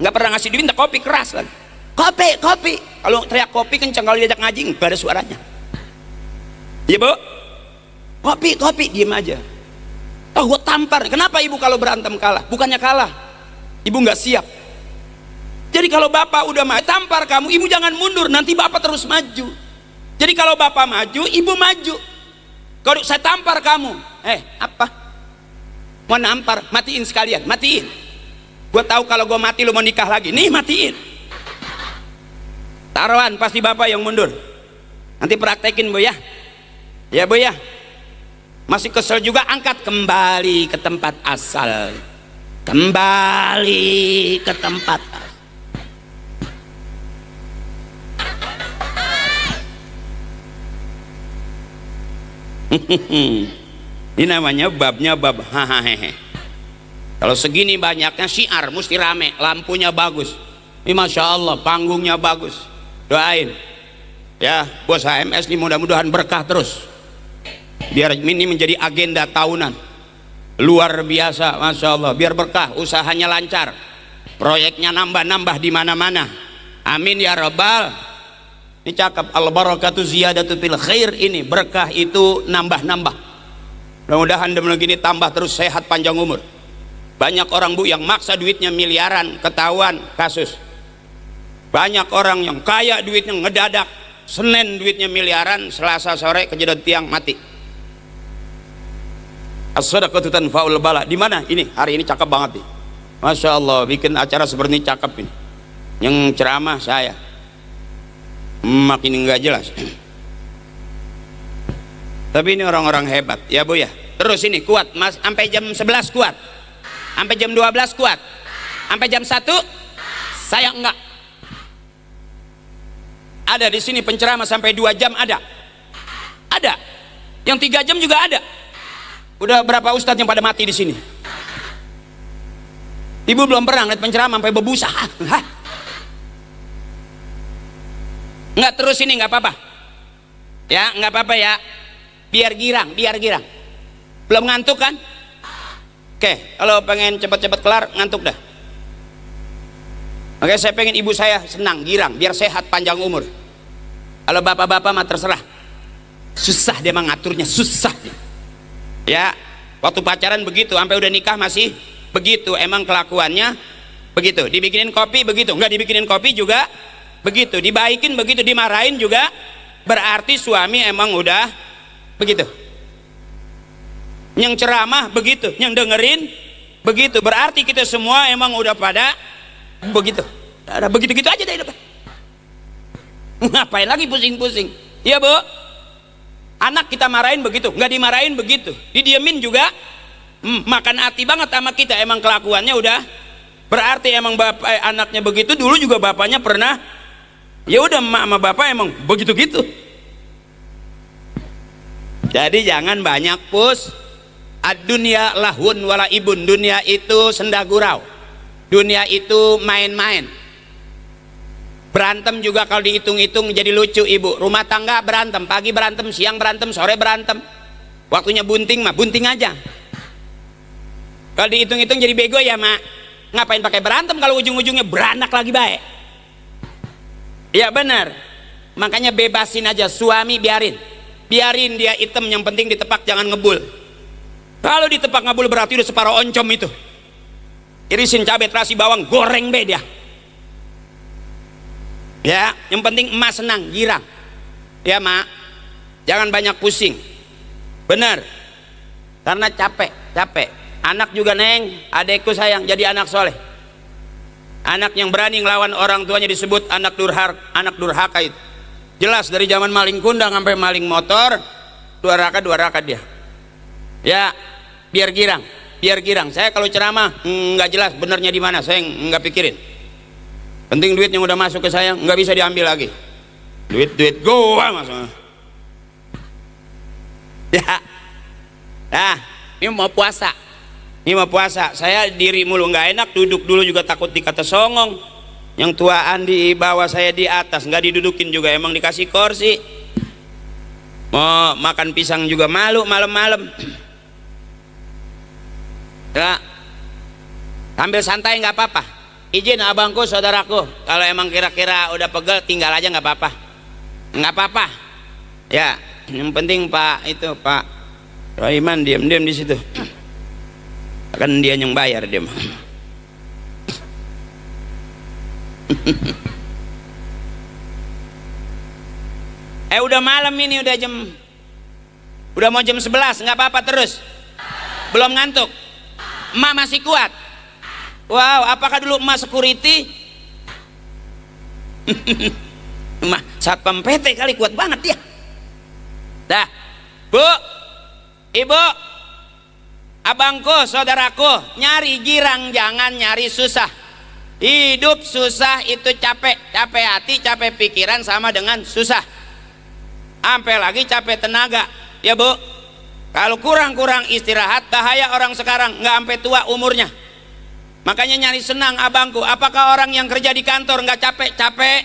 nggak pernah ngasih duit, kopi keras lagi, kopi. Kalau teriak kopi kencang, kalau diajak ngaji nggak ada suaranya. Iya bu, kopi, diem aja. Oh, gue tampar. Kenapa ibu kalau berantem kalah? Bukannya kalah, ibu nggak siap. Jadi kalau bapak udah tampar kamu, ibu jangan mundur, nanti bapak terus maju. Jadi kalau bapak maju, ibu maju. Kalau saya tampar kamu, apa? Mau nampar, matiin sekalian, matiin. Gue tahu kalau gue mati lu mau nikah lagi, nih matiin. Taruhan pasti bapak yang mundur. Nanti praktekin bu ya. Ya bu ya. Masih kesel juga, angkat kembali ke tempat asal. Kembali ke tempat asal. Ini namanya babnya bab hahaha. Kalau segini banyaknya syiar mesti rame, lampunya bagus. Ini masya Allah, panggungnya bagus. Doain ya bos HMS ini, mudah-mudahan berkah terus. Biar ini menjadi agenda tahunan luar biasa, masya Allah. Biar berkah, usahanya lancar, proyeknya nambah di mana-mana. Amin ya rabbal. Ini cakep, al barakatu ziyadatu fil khair. Ini berkah itu nambah. Mudah-mudahan demi gini tambah terus, sehat panjang umur. Banyak orang bu yang maksa duitnya miliaran, ketahuan kasus. Banyak orang yang kaya duitnya ngedadak, Senin duitnya miliaran, Selasa sore kejedot tiang mati. As-sadaqatu tanfa'ul bala. Di mana ini? Hari ini cakep banget nih. Masya Allah, bikin acara seperti ini cakep ini. Yang ceramah saya. Makin enggak jelas. Tapi ini orang-orang hebat, ya bu ya. Terus ini kuat, mas, sampai jam 11 kuat. Sampai jam 12 kuat. Sampai jam 1 saya enggak. Ada di sini penceramah sampai 2 jam ada. Ada. Yang 3 jam juga ada. Udah berapa ustadz yang pada mati di sini? Ibu belum pernah ngeliat penceramah sampai berbusa. Nggak, terus ini nggak apa-apa. Ya, nggak apa-apa ya. Biar girang. Belum ngantuk kan? Oke, kalau pengen cepat-cepat kelar, ngantuk dah. Oke, saya pengen ibu saya senang, girang, biar sehat panjang umur. Kalau bapak-bapak mah terserah. Susah dia mengaturnya, susah dia. Ya, waktu pacaran begitu, sampai udah nikah masih begitu. Emang kelakuannya begitu. Dibikinin kopi begitu, nggak dibikinin kopi juga begitu. Dibaikin begitu, dimarahin juga berarti suami emang udah begitu. Yang ceramah begitu, yang dengerin begitu, berarti kita semua emang udah pada begitu. Ada begitu-gitu aja deh depan. Ngapain lagi pusing-pusing? Iya bu. Anak kita marahin begitu, nggak dimarahin begitu, didiemin juga makan hati banget sama kita. Emang kelakuannya udah berarti emang bapak anaknya begitu, dulu juga bapaknya pernah. Ya udah, emak sama bapak emang begitu gitu. Jadi jangan banyak ad-dunya lahun wala ibun. Dunia itu senda gurau, dunia itu main-main. Berantem juga kalau dihitung-hitung jadi lucu ibu. Rumah tangga berantem, pagi berantem, siang berantem, sore berantem. Waktunya bunting mah bunting aja. Kalau dihitung-hitung jadi bego ya mak. Ngapain pakai berantem kalau ujung-ujungnya beranak lagi baik? Ya benar. Makanya bebasin aja suami, biarin dia hitam, yang penting ditepak jangan ngebul. Kalau ditepak ngebul berarti udah separuh oncom itu. Irisin cabai, terasi, bawang, goreng be dia. Ya, yang penting emak senang, girang. Ya mak, jangan banyak pusing. Bener, karena capek. Anak juga neng, adekku sayang, jadi anak soleh. Anak yang berani ngelawan orang tuanya disebut anak durhaka itu. Jelas dari zaman maling kundang sampai maling motor, dua raka dia. Ya, biar girang. Saya kalau ceramah nggak jelas benernya di mana, saya nggak pikirin. Penting duit yang udah masuk ke saya nggak bisa diambil lagi. Duit gua masuk. Ya. Nah, ini mau puasa. Ini mah puasa, saya diri mulu nggak enak, duduk dulu juga takut dikata songong. Yang tuaan di bawah, saya di atas, nggak didudukin juga, emang dikasih kursi. Mau makan pisang juga malu malam-malam. Ya, sambil santai nggak apa-apa. Izin abangku, saudaraku, kalau emang kira-kira udah pegel tinggal aja nggak apa-apa, nggak apa-apa. Ya, yang penting Pak Rohiman diam-diam di situ. Kan dia yang bayar dia mah. Udah malam ini, udah mau jam 11, nggak apa-apa terus. Belum ngantuk. Emak masih kuat. Wow, apakah dulu emak security? Emak satpam PT kali, kuat banget dia. Dah, Bu, Ibu, abangku, saudaraku, nyari girang jangan nyari susah. Hidup susah itu capek hati, capek pikiran, sama dengan susah. Sampai lagi capek tenaga, ya Bu. Kalau kurang-kurang istirahat, bahaya orang sekarang nggak sampai tua umurnya. Makanya nyari senang abangku. Apakah orang yang kerja di kantor nggak capek-capek?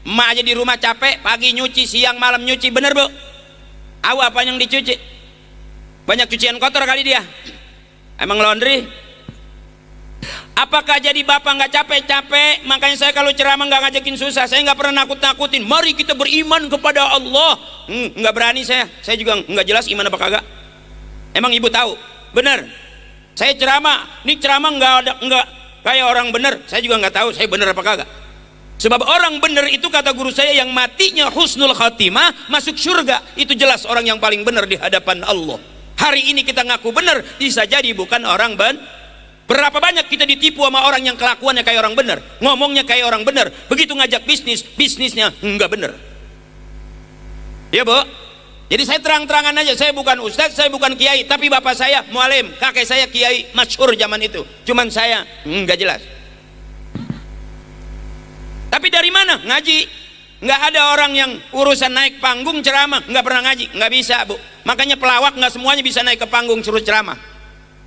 Emak aja di rumah capek, pagi nyuci, siang malam nyuci, bener Bu? Aw, apa yang dicuci? Banyak cucian kotor kali dia. Emang laundry? Apakah jadi bapak nggak capek-capek? Makanya saya kalau ceramah nggak ngajakin susah, saya nggak pernah nakut-nakutin. Mari kita beriman kepada Allah. Nggak berani saya juga nggak jelas iman apa kagak. Emang ibu tahu? Bener. Saya ceramah, ini ceramah nggak kayak orang bener. Saya juga nggak tahu saya bener apa kagak. Sebab orang bener itu kata guru saya yang matinya husnul khatimah masuk surga. Itu jelas orang yang paling bener di hadapan Allah. Hari ini kita ngaku bener, bisa jadi bukan orang bener. Berapa banyak kita ditipu sama orang yang kelakuannya kayak orang bener, ngomongnya kayak orang bener, begitu ngajak bisnisnya enggak bener. Ya Bu, jadi saya terang-terangan aja, saya bukan ustadz, saya bukan kiai, tapi bapak saya mualim, kakek saya kiai masyhur zaman itu, cuman saya enggak jelas. Tapi dari mana? Ngaji. Nggak ada orang yang urusan naik panggung ceramah nggak pernah ngaji, nggak bisa Bu. Makanya pelawak nggak semuanya bisa naik ke panggung suruh ceramah.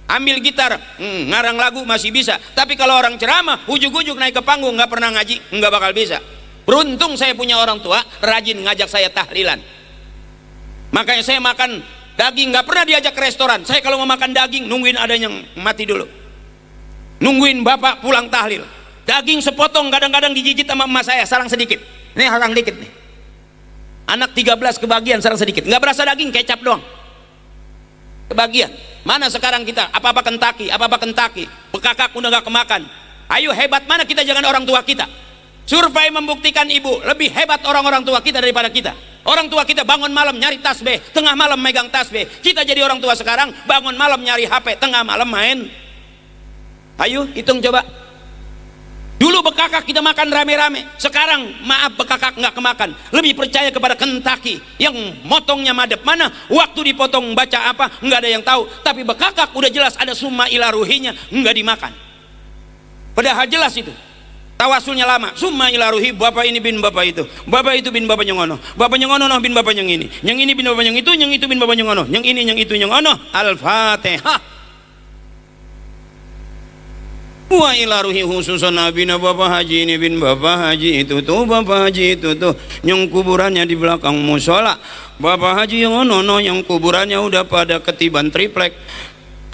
Ambil gitar, ngarang lagu masih bisa. Tapi kalau orang ceramah, ujuk-ujuk naik ke panggung nggak pernah ngaji, nggak bakal bisa. Beruntung saya punya orang tua rajin ngajak saya tahlilan. Makanya saya makan daging nggak pernah diajak ke restoran. Saya kalau mau makan daging nungguin ada yang mati dulu, nungguin bapak pulang tahlil. Daging sepotong kadang-kadang digigit sama emak saya, sarang sedikit. Ini sarang dikit nih. Anak 13 kebagian sarang sedikit. Nggak berasa daging, kecap doang. Kebagian. Mana sekarang kita? Apa-apa Kentucky, bekakak udah nggak kemakan. Ayo, hebat mana kita, jangan orang tua kita. Survei membuktikan ibu, lebih hebat orang-orang tua kita daripada kita. Orang tua kita bangun malam nyari tasbih, tengah malam megang tasbih. Kita jadi orang tua sekarang bangun malam nyari HP, tengah malam main. Ayo hitung coba. Dulu bekakak kita makan rame-rame, sekarang maaf bekakak nggak kemakan. Lebih percaya kepada Kentucky yang motongnya madep. Mana waktu dipotong baca apa nggak ada yang tahu, tapi bekakak udah jelas ada summa ila ruhinya, nggak dimakan. Padahal jelas itu tawasulnya lama, summa ila ruhi, bapak ini bin bapak itu, bapak itu bin bapak yang ono, bapak yang ono noh bin bapak yang ini bin bapak yang itu bin bapak yang ono, yang ini yang itu yang ono. Al-Fatihah. Wa ila ruhi khususan nabina bapak haji ini bin bapak haji itu tuh, bapak haji itu tuh yang kuburannya di belakang musola. Bapak haji yang ono yang kuburannya udah pada ketiban triplek,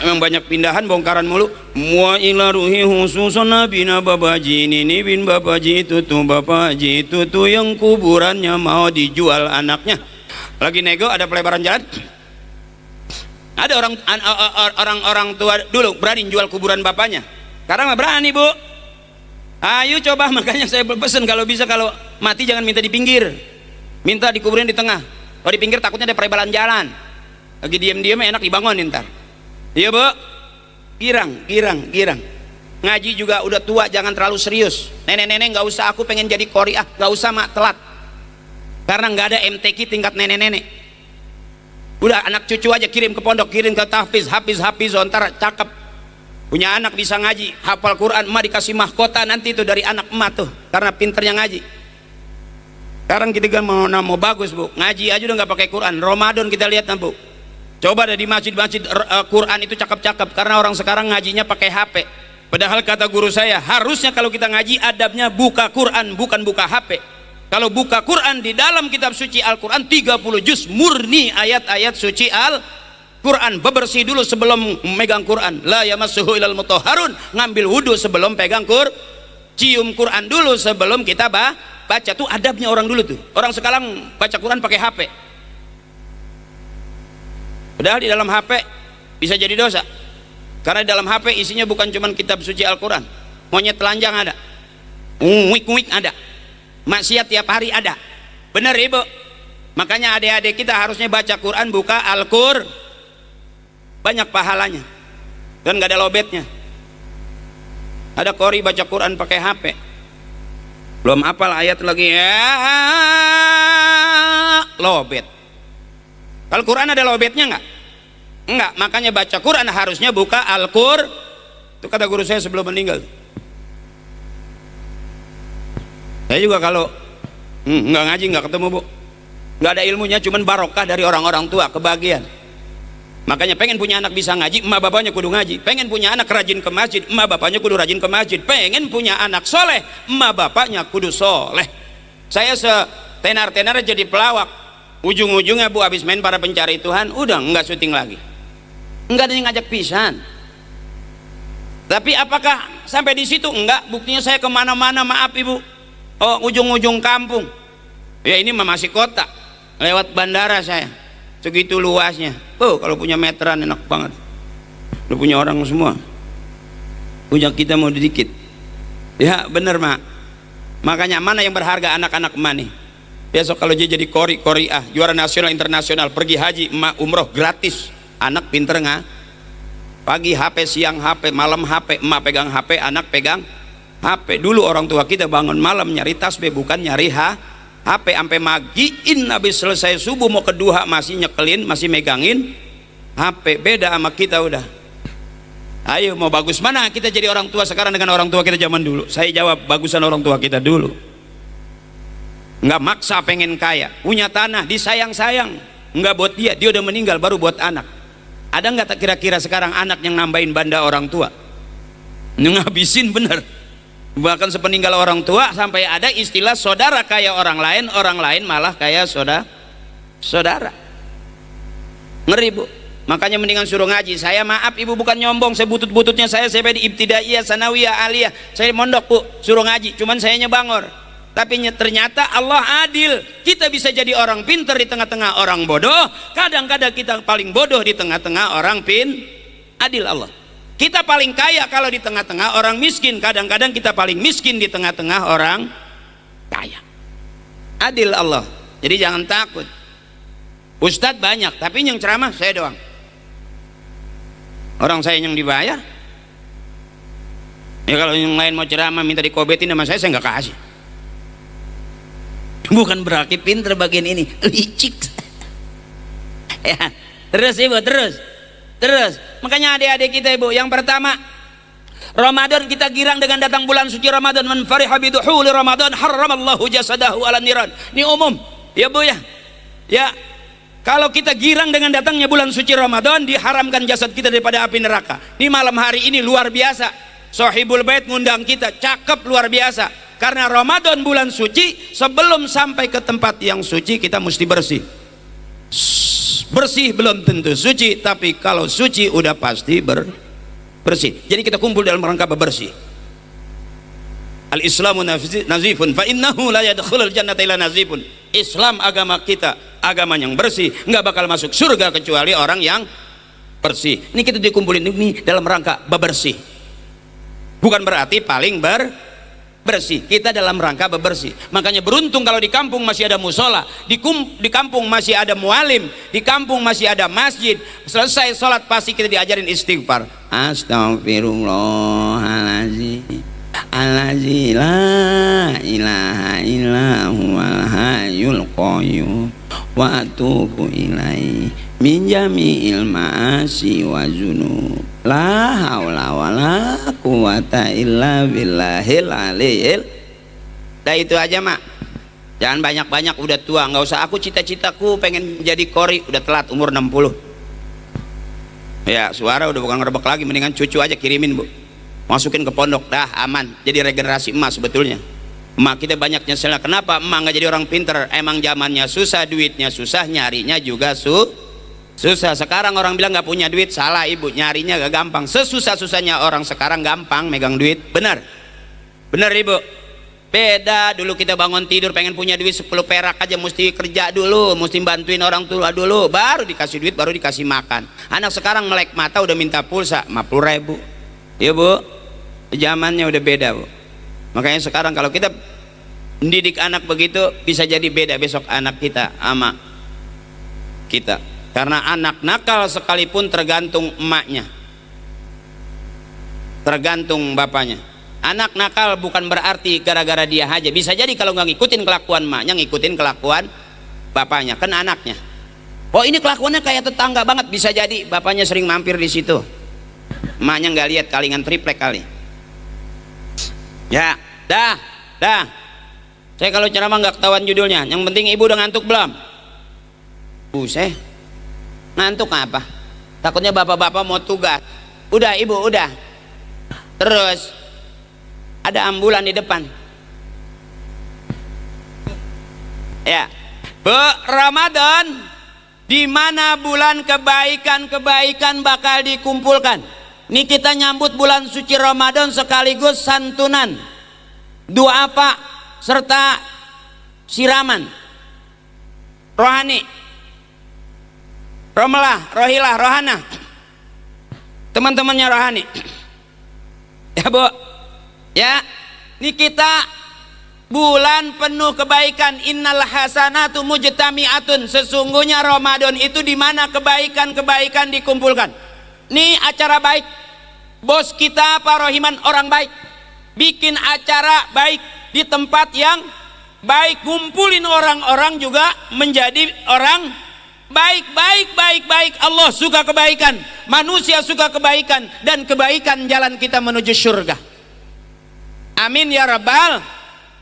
memang banyak pindahan bongkaran mulu. Wa ila ruhi khususan nabina bapak haji ini bin bapak haji itu tuh, bapak haji itu tuh yang kuburannya mau dijual anaknya. Lagi nego ada pelebaran jalan. Ada orang tua dulu berani jual kuburan bapaknya. Sekarang nggak berani Bu. Ayo coba, makanya saya pesan kalau bisa kalau mati jangan minta di pinggir, minta dikuburin di tengah. Kalau di pinggir takutnya ada perebalan jalan. Lagi diem-diem enak dibangunin ntar. Iya Bu. Girang. Ngaji juga udah tua, jangan terlalu serius. Nenek-nenek nggak usah, aku pengen jadi qoriah, nggak usah mak, telat. Karena nggak ada MTQ tingkat nenek-nenek. Udah anak cucu aja kirim ke pondok, kirim ke tahfiz, hafiz, ntar cakep. Punya anak bisa ngaji, hafal Quran, emak dikasih mahkota nanti itu dari anak emak tuh, karena pinternya ngaji. Sekarang kita kan mau bagus Bu, ngaji aja udah nggak pakai Quran. Ramadan kita lihat Bu, Coba ada di masjid-masjid Quran itu cakep-cakep, karena orang sekarang ngajinya pakai HP. Padahal kata guru saya, harusnya kalau kita ngaji adabnya buka Quran, bukan buka HP. Kalau buka Quran, di dalam kitab suci Al-Quran 30 juz murni ayat-ayat suci Al-Quran. Bebersih dulu sebelum megang Quran. La yamassuhu ilal mutahharun, ngambil wudhu sebelum pegang cium Quran dulu sebelum kita baca. Tuh adabnya orang dulu tuh. Orang sekarang baca Quran pakai HP. Padahal di dalam HP bisa jadi dosa, karena di dalam HP isinya bukan cuma kitab suci Al-Quran. Monyet telanjang ada, wik-wik ada, maksiat tiap hari ada. Bener ibu? Makanya adik-adik kita harusnya baca Quran, buka Al-Quran, banyak pahalanya dan gak ada lobetnya. Ada kori baca Quran pakai HP, belum hafal ayat lagi ya lobet. Kalau Quran ada lobetnya enggak? Enggak, makanya baca Quran harusnya buka Al-Quran. Itu kata guru saya sebelum meninggal. Saya juga kalau enggak ngaji, enggak ketemu bu, enggak ada ilmunya, cuman barokah dari orang-orang tua, kebahagiaan. Makanya pengen punya anak bisa ngaji, emak bapaknya kudu ngaji. Pengen punya anak rajin ke masjid, emak bapaknya kudu rajin ke masjid. Pengen punya anak soleh, emak bapaknya kudu soleh. Saya setenar-tenar jadi pelawak, ujung-ujungnya bu habis main Para Pencari Tuhan udah nggak syuting lagi, nggak ada yang ngajak pisan. Tapi apakah sampai di situ? Enggak, buktinya saya kemana-mana, maaf ibu, ujung-ujung kampung ya, ini masih kota, lewat bandara saya, segitu luasnya. Kalau punya meteran enak banget, udah punya orang semua, punya kita mau dikit ya. Bener mak, makanya mana yang berharga anak-anak emak nih. Besok kalau dia jadi koriah, juara nasional internasional, pergi haji, emak umroh gratis. Anak pinter nggak? Pagi HP, siang HP, malam HP, emak pegang HP, anak pegang HP. Dulu orang tua kita bangun malam nyari tasbih, bukan nyari HP. Sampai magiin habis selesai subuh mau ke duha masih nyekelin, masih megangin HP. Beda sama kita udah. Ayo mau bagus mana kita jadi orang tua sekarang dengan orang tua kita zaman dulu? Saya jawab bagusan orang tua kita dulu. Nggak maksa pengen kaya, punya tanah disayang-sayang, nggak buat dia udah meninggal baru buat anak. Ada nggak tak kira-kira sekarang anak yang nambahin banda orang tua, ngabisin bener. Bahkan sepeninggal orang tua sampai ada istilah saudara kaya orang lain malah kaya saudara. Ngeri bu. Makanya mendingan suruh ngaji. Saya maaf ibu, bukan nyombong, saya butut-bututnya saya di ibtidaiyah, sanawiyah, aliyah, saya mondok bu, suruh ngaji, cuman sayanya bangor. Tapi ternyata Allah adil, kita bisa jadi orang pintar di tengah-tengah orang bodoh. Kadang-kadang kita paling bodoh di tengah-tengah orang adil Allah. Kita paling kaya kalau di tengah-tengah orang miskin. Kadang-kadang kita paling miskin di tengah-tengah orang kaya. Adil Allah. Jadi jangan takut. Ustadz banyak, tapi yang ceramah saya doang. Orang saya yang dibayar. Ya kalau yang lain mau ceramah minta dikobetin sama saya nggak kasih. Bukan berarti pinter bagian ini, licik. Ya, terus ibu, terus. Makanya adik-adik kita ibu, yang pertama, Ramadan kita girang dengan datang bulan suci Ramadan. Man fariha biduhuli Ramadan harramallahu jasadahu ala niran. Ini umum, ya bu ya. Ya, kalau kita girang dengan datangnya bulan suci Ramadan, diharamkan jasad kita daripada api neraka. Ini malam hari ini luar biasa. Sohibul Bait ngundang kita, cakep luar biasa. Karena Ramadan bulan suci, sebelum sampai ke tempat yang suci kita mesti bersih. Bersih belum tentu suci, tapi kalau suci udah pasti bersih. Jadi kita kumpul dalam rangka bersih. Al-Islamu nazifun fa innahu la yadkhulul jannata illa nazifun. Islam agama kita, agama yang bersih, nggak bakal masuk surga kecuali orang yang bersih. Ini kita dikumpulin ini dalam rangka bebersih. Bukan berarti paling bersih, kita dalam rangka bebersih. Makanya beruntung kalau di kampung masih ada musola, di kampung masih ada mualim, di kampung masih ada masjid. Selesai sholat pasti kita diajarin istighfar. Astagfirullahaladzim, alladzi la ilaha illa huwal hayyul qayyum wa atubu ilaihi min jami'il ma'asi wa dzunub. La haula wala quwata illa billahil aliyil. Dah itu aja mak, jangan banyak-banyak, udah tua, nggak usah aku cita-citaku pengen jadi kori, udah telat umur 60. Ya suara udah bukan ngerebek lagi, mendingan cucu aja kirimin Bu, masukin ke pondok, dah aman. Jadi regenerasi emas sebetulnya. Emak kita banyak nyeselnya, kenapa emak nggak jadi orang pinter? Emang zamannya susah, duitnya susah, nyarinya juga susah. Sekarang orang bilang nggak punya duit, salah ibu, nyarinya gak gampang. Sesusah-susahnya orang sekarang gampang megang duit. Benar ibu. Beda dulu kita bangun tidur pengen punya duit 10 perak aja mesti kerja dulu, mesti bantuin orang tua dulu, baru dikasih duit, baru dikasih makan. Anak sekarang melek mata udah minta pulsa 50.000. Ya Bu, zamannya udah beda Bu. Makanya sekarang kalau kita mendidik anak begitu, bisa jadi beda besok anak kita sama kita. Karena anak nakal sekalipun tergantung emaknya, tergantung bapaknya. Anak nakal bukan berarti gara-gara dia aja, bisa jadi kalau nggak ngikutin kelakuan emaknya, ngikutin kelakuan bapaknya, kan anaknya. Oh ini kelakuannya kayak tetangga banget, bisa jadi bapaknya sering mampir di situ, emaknya nggak lihat, kalingan triplek kali. Ya, dah. Saya kalau ceramah nggak ketahuan judulnya. Yang penting ibu udah ngantuk belum? Buset, ngantuk apa? Takutnya bapak-bapak mau tugas. Udah ibu, udah. Terus ada ambulan di depan. Ya, Ramadan, di mana bulan kebaikan bakal dikumpulkan. Ini kita nyambut bulan suci Ramadan sekaligus santunan, doa apa serta siraman rohani, rohilah, rohana, teman-temannya rohani. Ya Bu, ya, ini kita bulan penuh kebaikan. Innal hasanatu mujtami'atun. Sesungguhnya Ramadan itu di mana kebaikan dikumpulkan. Ini acara baik, bos kita Pak Rohiman orang baik, bikin acara baik di tempat yang baik, ngumpulin orang-orang juga menjadi orang baik. Allah suka kebaikan, manusia suka kebaikan, dan kebaikan jalan kita menuju surga. Amin ya rabbal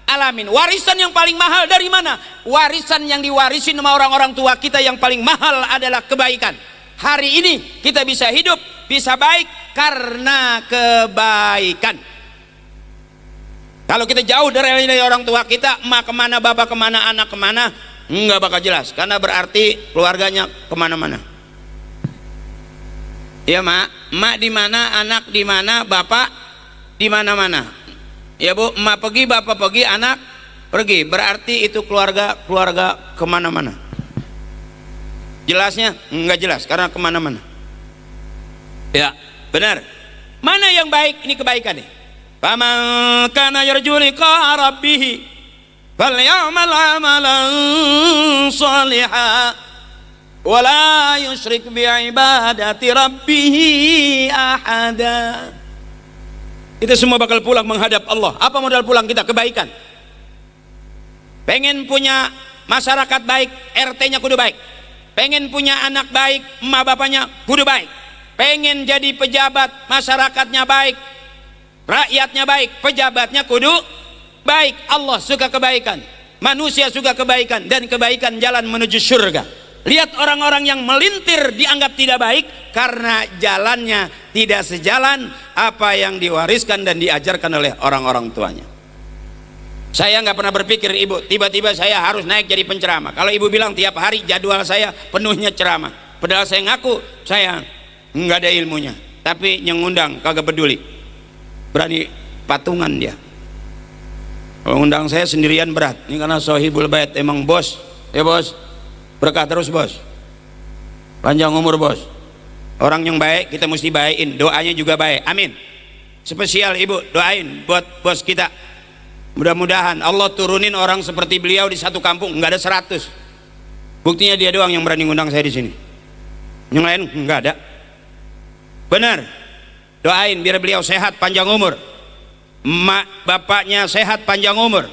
alamin. Warisan yang paling mahal dari mana? Warisan yang diwarisin sama orang-orang tua kita yang paling mahal adalah kebaikan. Hari ini kita bisa hidup, bisa baik karena kebaikan. Kalau kita jauh dari orang tua kita, emak kemana, bapak kemana, anak kemana, nggak bakal jelas, karena berarti keluarganya kemana-mana. Ya emak di mana, anak di mana, bapak di mana-mana. Ya Bu, emak pergi, bapak pergi, anak pergi, berarti itu keluarga kemana-mana. Jelasnya nggak jelas karena kemana-mana. Ya benar. Mana yang baik? Ini kebaikan nih. Faman kana yarju liqa rabbih falyamal amalan shalihan wa la yusyrik bi ibadati rabbih ahada. Kita semua bakal pulang menghadap Allah. Apa modal pulang kita? Kebaikan. Pengen punya masyarakat baik, RT-nya kudu baik. Pengen punya anak baik, emak bapaknya kudu baik. Pengen jadi pejabat, masyarakatnya baik, rakyatnya baik, pejabatnya kudu baik. Allah suka kebaikan, manusia suka kebaikan, dan kebaikan jalan menuju surga. Lihat orang-orang yang melintir dianggap tidak baik karena jalannya tidak sejalan apa yang diwariskan dan diajarkan oleh orang-orang tuanya. Saya nggak pernah berpikir ibu tiba-tiba saya harus naik jadi penceramah. Kalau ibu bilang tiap hari jadwal saya penuhnya ceramah, padahal saya ngaku saya nggak ada ilmunya, tapi yang ngundang kagak peduli, berani patungan dia. Kalau ngundang saya sendirian berat, ini karena sohibul bait, emang bos ya bos, berkah terus bos, panjang umur bos. Orang yang baik kita mesti baikin, doanya juga baik, amin. Spesial ibu doain buat bos kita. Mudah-mudahan Allah turunin orang seperti beliau di satu kampung, nggak ada 100. Buktinya dia doang yang berani ngundang saya di sini. Yang lain nggak ada. Benar. Doain biar beliau sehat panjang umur. Emak bapaknya sehat panjang umur.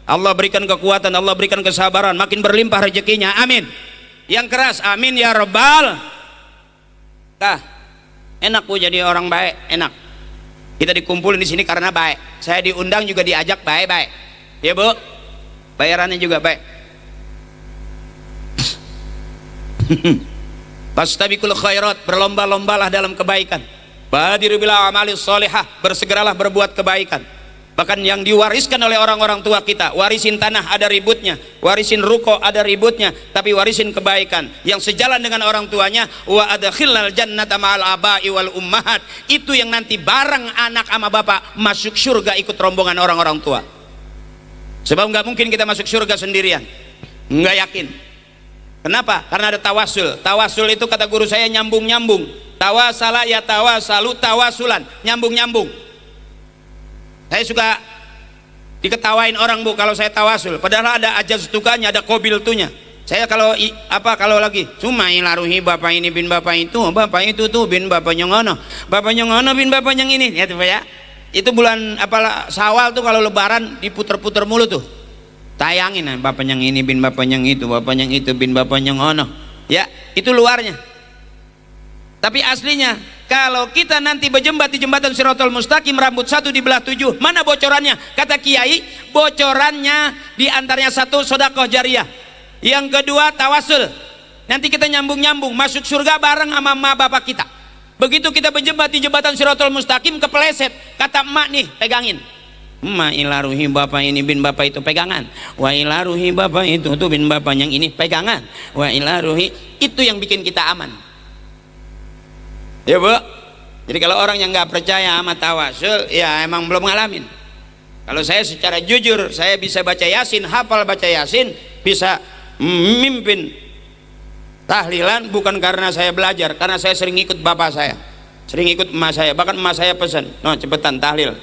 Allah berikan kekuatan, Allah berikan kesabaran, makin berlimpah rezekinya. Amin. Yang keras, amin ya rabbal. Enak Bu jadi orang baik, enak. Kita dikumpulin di sini karena baik. Saya diundang juga diajak baik-baik. Ya Bu, bayarannya juga baik. Fastabiqul khairat, berlomba-lombalah dalam kebaikan. Badiru bil a'malis sholihah, bersegeralah berbuat kebaikan. Bahkan yang diwariskan oleh orang-orang tua kita, warisin tanah ada ributnya, warisin ruko ada ributnya, tapi warisin kebaikan yang sejalan dengan orang tuanya. Wa adkhilnal jannata ma'al aba'i wal ummahat, itu yang nanti bareng anak sama bapak masuk surga ikut rombongan orang-orang tua. Sebab nggak mungkin kita masuk surga sendirian, nggak yakin. Kenapa? Karena ada tawasul. Tawasul itu kata guru saya nyambung-nyambung. Tawasala ya tawasalu tawasulan, nyambung-nyambung. Saya suka diketawain orang, Bu, kalau saya tawasul, padahal ada ajaz tukanya, ada kobil tunya. Saya kalau kalau lagi cuma ilaruhi bapak ini bin bapak itu tuh bin bapaknya ngono bin bapaknya ini, ya tuh ya. Itu bulan Syawal tuh kalau lebaran diputer-puter mulu tuh, tayangin bapak yang ini bin bapak yang itu bin bapaknya ngono, ya itu luarnya. Tapi aslinya kalau kita nanti berjembat di jembatan Shiratal Mustaqim, rambut satu dibelah 7, mana bocorannya? Kata kiai, bocorannya diantaranya satu sedekah jariyah, yang kedua tawasul. Nanti kita nyambung-nyambung masuk surga bareng sama emak bapak kita. Begitu kita berjembat di jembatan Shiratal Mustaqim kepeleset, kata emak nih pegangin, emak ilaruhi bapak ini bin bapak itu pegangan, wa ilaruhi bapak itu tuh bin bapak yang ini pegangan, wa ilaruhi, itu yang bikin kita aman. Ya, Bu. Jadi kalau orang yang nggak percaya sama tawasul, ya emang belum ngalamin. Kalau saya secara jujur, saya bisa baca Yasin, hafal baca Yasin, bisa memimpin tahlilan bukan karena saya belajar, karena saya sering ikut bapak saya, sering ikut emak saya. Bahkan emak saya pesan, no cepetan tahlil.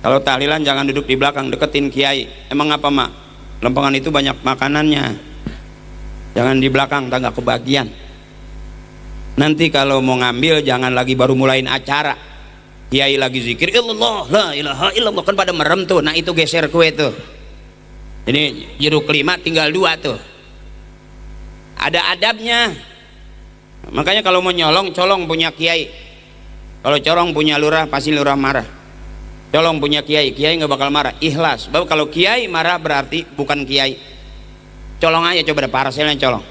Kalau tahlilan jangan duduk di belakang, deketin kiai. Emang apa, Mak? Lempengan itu banyak makanannya, jangan di belakang, tak nggak kebagian. Nanti kalau mau ngambil jangan lagi baru mulain acara, kiai lagi zikir illallah la ilaha illallah, kan pada merem tuh. Nah itu geser kue tuh, ini jeruk 5 tinggal 2 tuh, ada adabnya. Makanya kalau mau nyolong, colong punya kiai. Kalau corong punya lurah, pasti lurah marah. Colong punya kiai, kiai nggak bakal marah, ikhlas. Bahwa kalau kiai marah berarti bukan kiai. Colong aja, coba ada parselnya colong,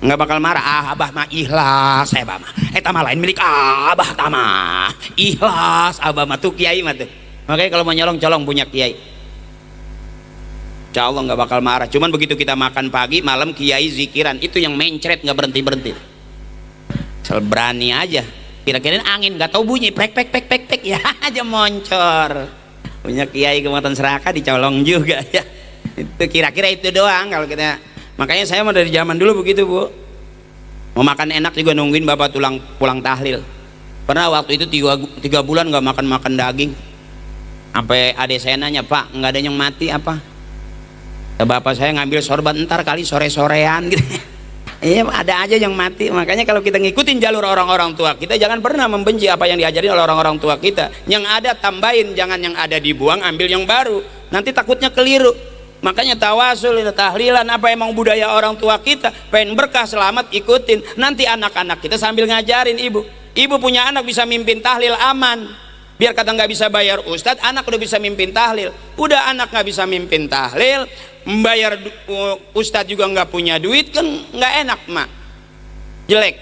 nggak bakal marah. Abah mah ikhlas, saya mah eta mah lain milik abah, tamah ikhlas abah mah tuh kiai mah tuh. Makanya kalau mau nyolong, colong punya kiai, insya Allah nggak bakal marah. Cuman begitu kita makan pagi malam kiai zikiran, itu yang mencret nggak berhenti sel berani aja, kira-kira angin nggak tahu bunyi pek ya aja moncor. Punya kiai Kecamatan Serakah dicolong juga ya. Itu kira-kira itu doang kalau kita. Makanya saya mau dari zaman dulu begitu, Bu. Mau makan enak juga nungguin bapak pulang tahlil. Pernah waktu itu 3 bulan nggak makan daging. Sampai adik saya nanya, Pak, nggak ada yang mati apa? Bapak saya ngambil sorban, ntar kali sore-sorean gitu. Iya, ada aja yang mati. Makanya kalau kita ngikutin jalur orang-orang tua kita, jangan pernah membenci apa yang diajarin oleh orang-orang tua kita. Yang ada tambahin, jangan yang ada dibuang, ambil yang baru. Nanti takutnya keliru. Makanya tawasul, tahlilan, apa emang budaya orang tua kita, pengen berkah selamat ikutin. Nanti anak-anak kita sambil ngajarin ibu punya anak bisa mimpin tahlil aman. Biar kata nggak bisa bayar ustadz, anak udah bisa mimpin tahlil. Udah anak nggak bisa mimpin tahlil, membayar ustadz juga nggak punya duit, kan nggak enak, Mak. Jelek.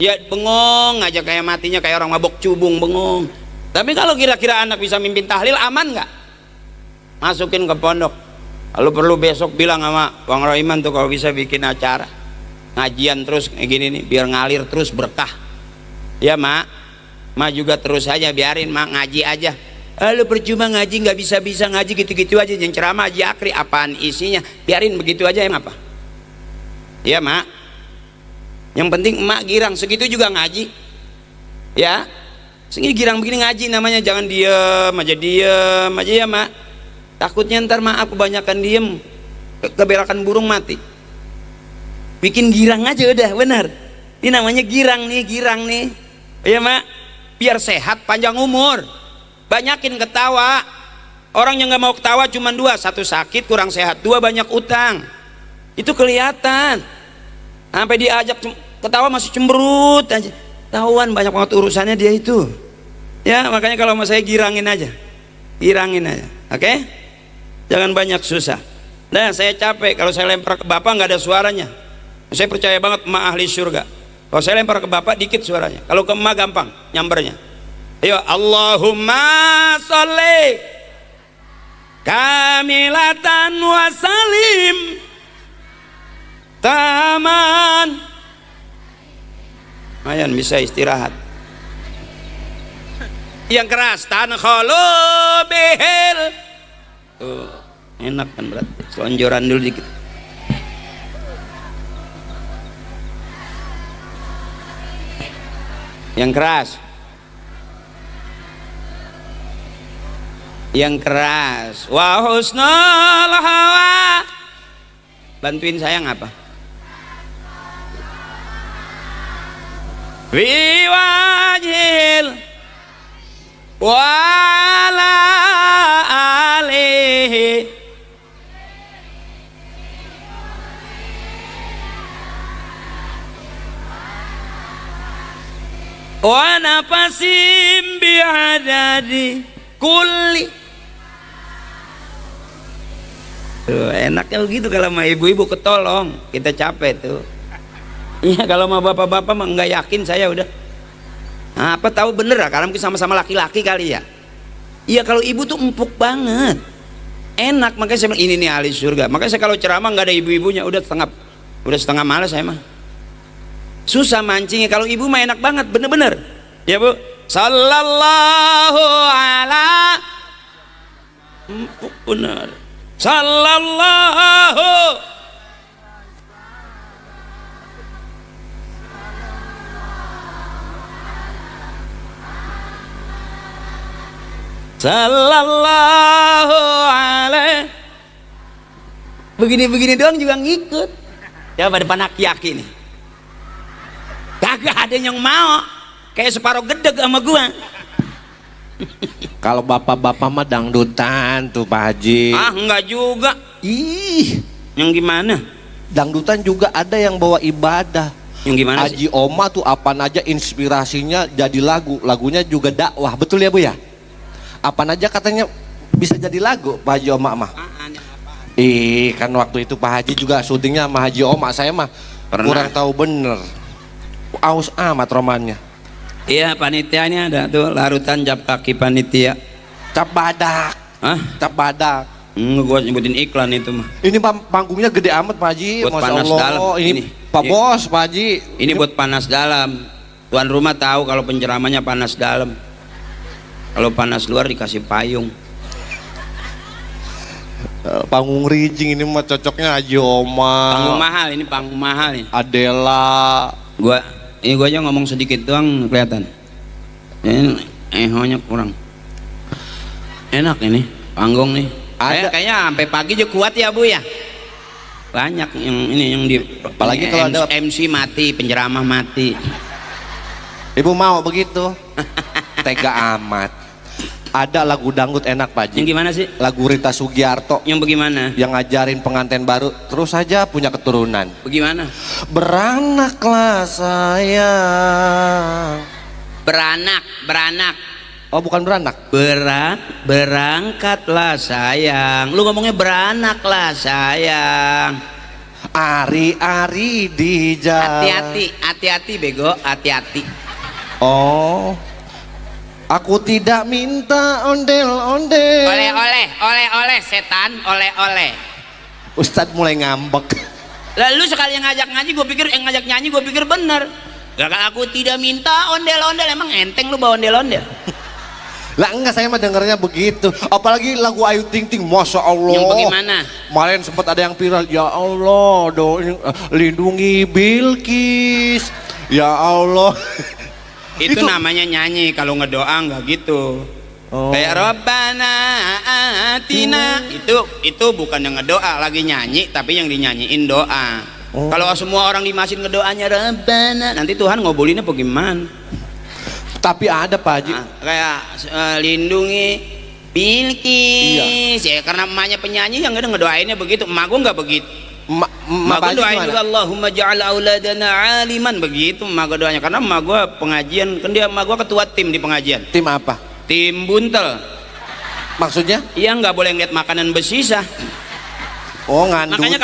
Ya bengong aja, kayak matinya kayak orang mabok cubung, bengong. Tapi kalau kira-kira anak bisa mimpin tahlil, aman nggak? Masukin ke pondok. Lalu perlu besok bilang sama Bang Roiman tuh kalau bisa bikin acara ngajian terus kayak gini nih, biar ngalir terus berkah. Ya, Mak juga terus aja biarin, Mak ngaji aja. Lu percuma ngaji, nggak bisa ngaji gitu-gitu aja, yang ceramah Haji Akri apaan isinya, biarin begitu aja, yang apa? Ya, Mak, yang penting Mak girang segitu juga ngaji. Ya, segini girang begini ngaji namanya, jangan diem aja ya, Mak. Takutnya ntar aku kebanyakan diem, keberakan burung mati. Bikin girang aja udah, benar. Ini namanya girang nih. Iya, Mak. Biar sehat panjang umur. Banyakin ketawa. Orang yang nggak mau ketawa cuma 2, 1 sakit kurang sehat, 2 banyak utang. Itu kelihatan. Sampai diajak ketawa masih cemberut aja. Tahuan banyak banget urusannya dia itu. Ya, makanya kalau mau saya girangin aja. Oke? Jangan banyak susah. Nah, saya capek kalau saya lempar ke bapak nggak ada suaranya. Saya percaya banget emak ahli surga. Kalau saya lempar ke bapak dikit suaranya, kalau ke emak gampang nyambernya. Ayo, Allahumma sholli kamilatan wa salim taman. Ayan, bisa istirahat. Yang keras, tankhulu bihil. Tuh, enak kan berarti. Selonjoran dulu dikit. Yang keras. Yang keras. Wa husnul hawa. Bantuin saya ngapa? Fi wajhil wala alihi wa nafasim bi'adadi kulli. Tuh, enaknya begitu kalau sama ibu-ibu ketolong, kita capek tuh. Iya, kalau sama bapak-bapak mah nggak yakin saya udah. Nah, apa tahu bener lah, karena mungkin sama-sama laki-laki kali ya. Iya, kalau ibu tuh empuk banget, enak. Makanya saya bilang ini nih ahli surga. Makanya saya kalau ceramah nggak ada ibu-ibunya, udah setengah malas saya mah. Susah mancingnya. Kalau ibu mah enak banget, bener-bener. Ya bu, sallallahu ala, empuk bener. Sallallahu sallallahu alaihi. Begini-begini doang juga ngikut. Ya pada panaki-aki nih. Kagak ada yang mau. Kayak separuh gedeg sama gua. Kalau bapak-bapak mah dangdutan tuh Pak Haji. Ah, enggak juga. Ih, Yang gimana? dangdutan juga ada yang bawa ibadah. Yang gimana sih? Haji Oma tuh apaan aja inspirasinya jadi lagu. Lagunya juga dakwah. Betul ya Bu ya? Apaan aja katanya bisa jadi lagu Pak Haji Oma mah. Ih, kan waktu itu Pak Haji juga syutingnya sama Haji Oma. Saya mah Pernah. kurang tahu bener. Aus amat romannya. Iya, panitianya ada tuh, larutan jap kaki panitia. Cap badak. Hah? Cap badak. Gua nyebutin iklan itu mah. Ini panggungnya gede amat Pak Haji. Buat Masya panas Allah. dalam. Ini Pak Ini. Bos Pak Haji. Ini buat panas dalam. Tuan rumah tahu kalau penceramahnya panas dalam. Kalau panas luar dikasih payung. Panggung Rijing ini mah cocoknya Haji Oma. Panggung mahal, ini panggung mahal nih. Adela. Gua aja ngomong sedikit doang kelihatan. Ini ehonya kurang. Enak ini panggung nih. Kayaknya sampai pagi aja kuat ya Bu ya. Banyak yang di. Apalagi kalau ada MC mati, penceramah mati. Ibu mau begitu? Tega amat. Ada lagu dangdut enak Pak Haji. Yang gimana sih? Lagu Rita Sugiarto. Yang bagaimana? Yang ngajarin pengantin baru terus saja punya keturunan. Bagaimana? Beranaklah sayang. Beranak. Oh bukan beranak. Berangkatlah sayang. Lu ngomongnya beranaklah sayang. Ari-ari di jalan. Hati-hati bego, hati-hati. Oh, aku tidak minta ondel-ondel. Oleh setan, oleh. Ustadz mulai ngambek. Lalu sekali yang ngajak ngaji gue pikir, ngajak nyanyi gue pikir bener. Gak, aku tidak minta ondel-ondel. Emang enteng lu bawa ondel-ondel? Lah enggak, saya mah dengarnya begitu. Apalagi lagu Ayu Ting Ting, Masya Allah. Yang bagaimana? Kemarin sempat ada yang viral. Ya Allah, lindungi Bilqis. Ya Allah. Itu namanya nyanyi. Kalau ngedoa nggak gitu. Oh. Kayak Rabbana atina. Itu bukan yang ngedoa, lagi nyanyi tapi yang dinyanyiin doa. Oh. Kalau semua orang di masjid ngedoanya Rabbana, nanti Tuhan ngobolinnya bagaimana? Tapi ada Pak Haji. Kayak lindungi Bilqis. Ya, karena emaknya penyanyi yang ngedoainnya begitu. Emak gue nggak begitu. Emak gue doain juga Allahumma ja'al auladana aliman, begitu emak gue doanya. Karena emak gue pengajian, kan emak gue ketua tim di pengajian. Tim apa? Tim buntel. Maksudnya? Iya, nggak boleh ngeliat makanan bersisa. Oh, ngandutin. Makanya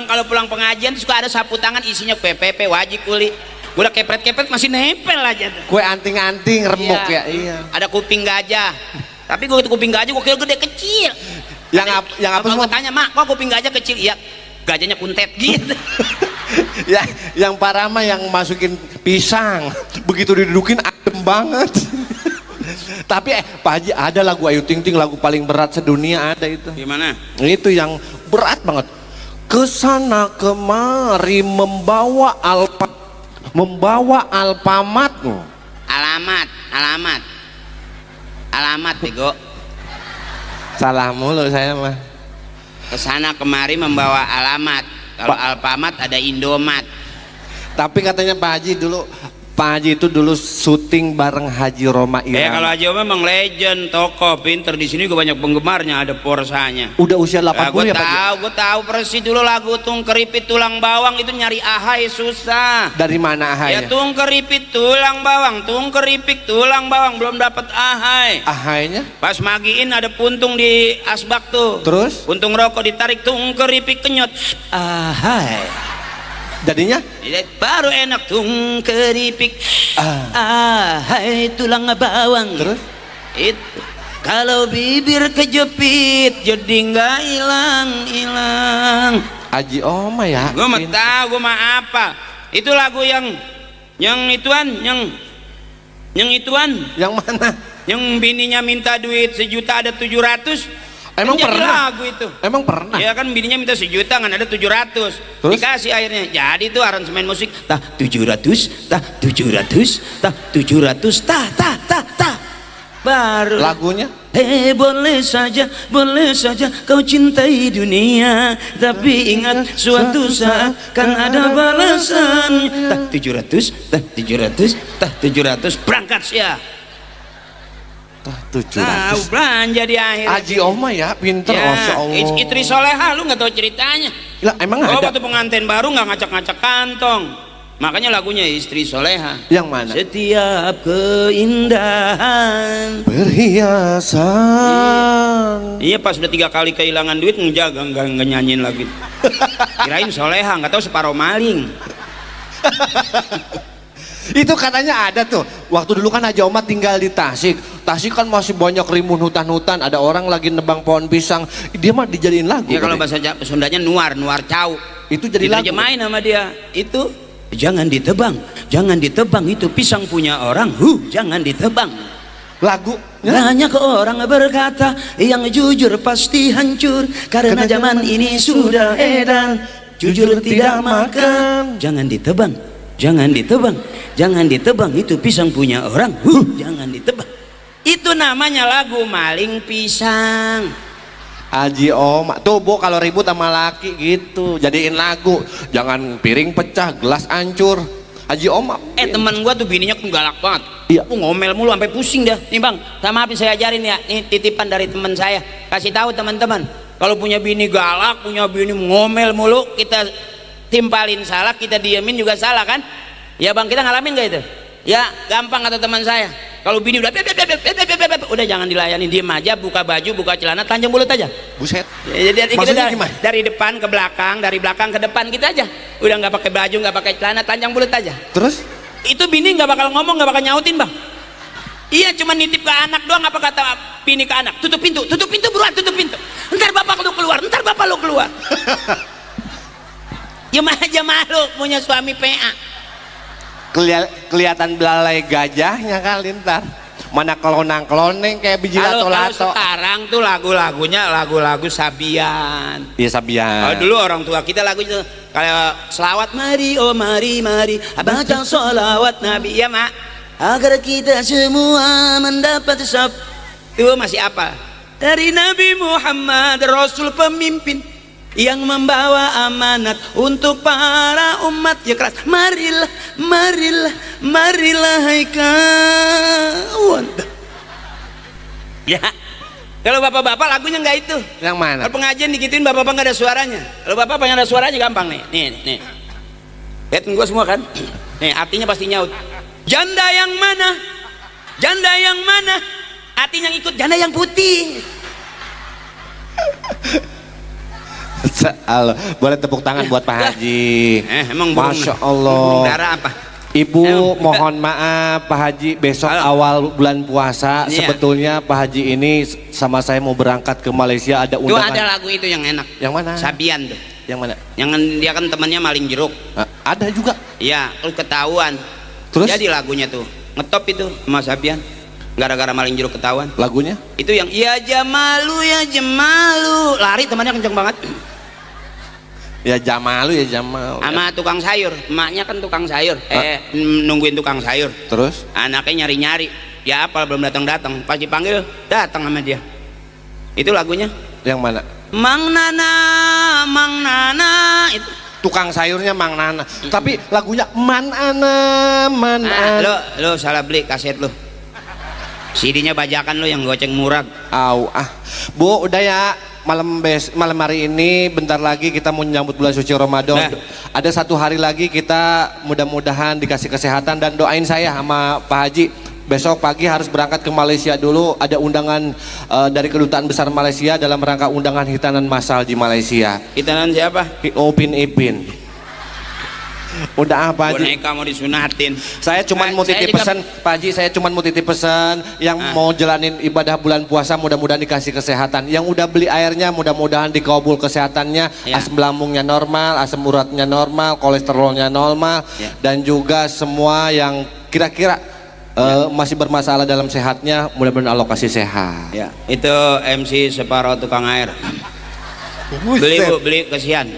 kalau pulang pengajian suka ada sapu tangan isinya PPP wajib kuli. Gula kepret-kepret masih nempel aja. Kue anting-anting remuk ya. Iya. Ada kuping gajah. Tapi gue itu kuping gajah gue kira gede kecil. Yang apa semua? Tanya, "Mak, kok kuping gajah kecil?" Iya, gajahnya kuntet gitu. Ya, yang parah mah yang masukin pisang. Begitu didudukin adem banget. Tapi Pak Haji, ada lagu Ayu Ting Ting, lagu paling berat sedunia ada itu. Gimana? Itu yang berat banget. Kesana kemari membawa Alfamart. Alamat bego. Salah mulu saya mah. Kesana kemari membawa alamat. Kalau Alfamart ada Indomat. Tapi katanya Pak Haji itu dulu syuting bareng Haji Roma Irama. Kalau Haji Roma memang legend, tokoh pinter, di sini juga banyak penggemarnya, ada Porsanya. Udah usia 80 ya Pak Haji? Gue tahu persis dulu lagu Tung Keripit Tulang Bawang itu nyari ahai susah. Dari mana ahai? Ya Tung Keripit Tulang Bawang, Tung Keripik Tulang Bawang, belum dapat ahai. Ahainya? Pas magiin ada puntung di asbak tuh. Terus? Puntung rokok ditarik, Tung Keripik kenyot. Ahai. Jadinya? Baru enak Tung Keripik. Ahai tulang bawang. Terus? Itu kalau bibir kejepit jadi nggak hilang. Haji Oma ya. Gue mah tahu, gue mah apa? Itu lagu yang ituan. Yang mana? Yang bininya minta duit 1 juta ada 700. Emang Kan jadi pernah? lagu itu. Emang pernah? Ya kan bininya minta 1 juta kan ada 700. Terus? Dikasih akhirnya. Jadi itu aransemen musik. Tah 700, tah 700, tah 700, tah. Baru Lagunya? boleh saja kau cintai dunia, tapi ingat suatu saat kan ada balasan. Tah 700, tah 700, tah 700, berangkat ya. Tah Tahu 700. belanja di akhir. Haji Oma ya, pinter, Masya Allah. Istri Soleha lu nggak tahu ceritanya. Lah, emang Oh, ada? waktu pengantin baru nggak ngacak-ngacak kantong. Makanya lagunya Istri Soleha. Yang mana? Setiap keindahan. Perhiasan. Iya, pas udah 3 kali kehilangan duit ngejaga nggak nyanyiin lagi. Kirain Soleha, nggak tahu separuh maling. Itu katanya ada tuh. Waktu dulu kan Haji Oma tinggal di Tasik. Tasik kan masih banyak rimbun hutan-hutan. Ada orang lagi nebang pohon pisang. Dia mah dijadiin lagu. Ya kalau bahasa Sundanya nuar cau. Itu jadi lagu. Diterjemahin sama dia. Itu jangan ditebang itu pisang punya orang. Jangan ditebang. Lagu. Banyak orang berkata yang jujur pasti hancur karena zaman ini sudah edan. Jujur tidak makan. Jangan ditebang itu pisang punya orang. Jangan ditebang. Itu namanya lagu maling pisang. Haji Oma tuh Bu, kalau ribut sama laki gitu jadiin lagu. Jangan piring pecah, gelas hancur. Haji Oma. Teman gua tuh bininya galak banget. Iya. Ngomel mulu sampai pusing dah. Nih Bang, maafin saya ajarin ya. Ini titipan dari teman saya. Kasih tahu teman-teman. Kalau punya bini galak, punya bini ngomel mulu, kita timpalin salah, kita diemin juga salah kan? Ya Bang, kita ngalamin gak itu? Ya gampang kata teman saya. Kalau bini udah udah jangan dilayani, diem aja, buka baju, buka celana, telanjang mulut aja. Buset. Jadi Maksudnya kita gimana? dari depan ke belakang, dari belakang ke depan kita aja. Udah nggak pakai baju, nggak pakai celana, telanjang mulut aja. Terus? Itu bini nggak bakal ngomong, nggak bakal nyautin Bang. Iya, cuma nitip ke anak doang. Apa kata bini ke anak? Tutup pintu buruan, tutup pintu. Ntar bapak lu keluar. Gimana aja malu punya suami PA. Kelihatan belalai gajahnya kali ntar. Mana kelonang-keloneng kayak biji Kalau lato-lato. sekarang tuh lagu-lagunya lagu-lagu Sabian. Iya, Sabian. Dulu orang tua kita lagu itu kayak selawat mari baca sholawat Nabi ya mak, agar kita semua mendapat itu masih apa? Dari Nabi Muhammad Rasul pemimpin yang membawa amanat untuk para umat ya keras. Marilah hai kawan. Ya, kalau bapak-bapak lagunya nggak itu. Yang mana? Kalau pengajian digituin bapak-bapak nggak ada suaranya. Kalau bapak pengen ada suaranya gampang nih. Nih. Lihatin gua semua kan. Nih artinya pasti nyaut. Janda yang mana? Artinya ngikut janda yang putih. Boleh tepuk tangan buat Pak Haji. Emang Masya burung Allah. darah apa? Ibu mohon maaf Pak Haji, besok awal bulan puasa Iya. sebetulnya Pak Haji ini sama saya mau berangkat ke Malaysia, ada Tuh undangan. ada lagu itu yang enak. Yang mana? Sabian tuh. Yang mana? Yang dia kan temannya maling jeruk. Ada juga. Iya, terus ketahuan. Terus? Jadi lagunya tuh ngetop itu sama Sabian. Gara-gara maling jeruk ketahuan. Lagunya? Itu yang ya jamalu ya jamalu. Lari temannya kenceng banget. Ya Jamal, ya Jamal. Sama tukang sayur. Emaknya kan tukang sayur. Nungguin tukang sayur. Terus? Anaknya nyari-nyari. Ya apa belum datang-datang. Pas dipanggil datang sama dia. Itu lagunya. Yang mana? Mang Nana itu. Tukang sayurnya Mang Nana. Tapi lagunya Man Ana, Man Nah, Ana. lo salah beli kaset lo. CD-nya bajakan lo yang goceng murah. Au Bu, udah ya. Malam hari ini bentar lagi kita mau menyambut bulan suci Ramadan. Ada 1 hari lagi kita mudah-mudahan dikasih kesehatan, dan doain saya sama Pak Haji. Besok pagi harus berangkat ke Malaysia dulu. Ada undangan dari Kedutaan Besar Malaysia dalam rangka undangan hitanan massal di Malaysia. Hitanan siapa? Upin Ipin. Udah Pak Haji. Boneka mau disunatin. Saya cuma mau Saya titip juga- pesan, Pak Haji. Saya cuma mau titip pesan yang mau jalanin ibadah bulan puasa, mudah-mudahan dikasih kesehatan. Yang udah beli airnya, mudah-mudahan dikabul kesehatannya. Ya. Asam lambungnya normal, asam uratnya normal, kolesterolnya normal, Ya. dan juga semua yang kira-kira masih bermasalah dalam sehatnya, mudah-mudahan Allah kasih sehat. Ya, itu MC Separo tukang air. Beli Bu, beli kesian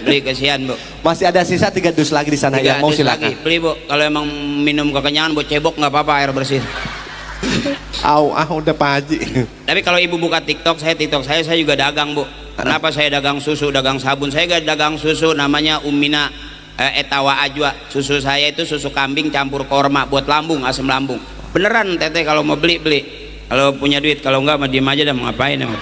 Bu. Masih ada sisa 3 dus lagi di sana, 3 yang mau dus silakan. lagi. Beli Bu, kalau emang minum kekenyangan buat cebok nggak apa-apa, air bersih. Udah Pak Haji. Tapi kalau ibu buka TikTok saya juga dagang Bu. Kenapa saya dagang susu, dagang sabun? Saya gak dagang susu, namanya Umina Etawa Ajwa. Susu saya itu susu kambing campur korma buat lambung, asam lambung. Beneran teteh, kalau mau beli. Kalau punya duit, kalau enggak mah diem aja dah, mau ngapain emang.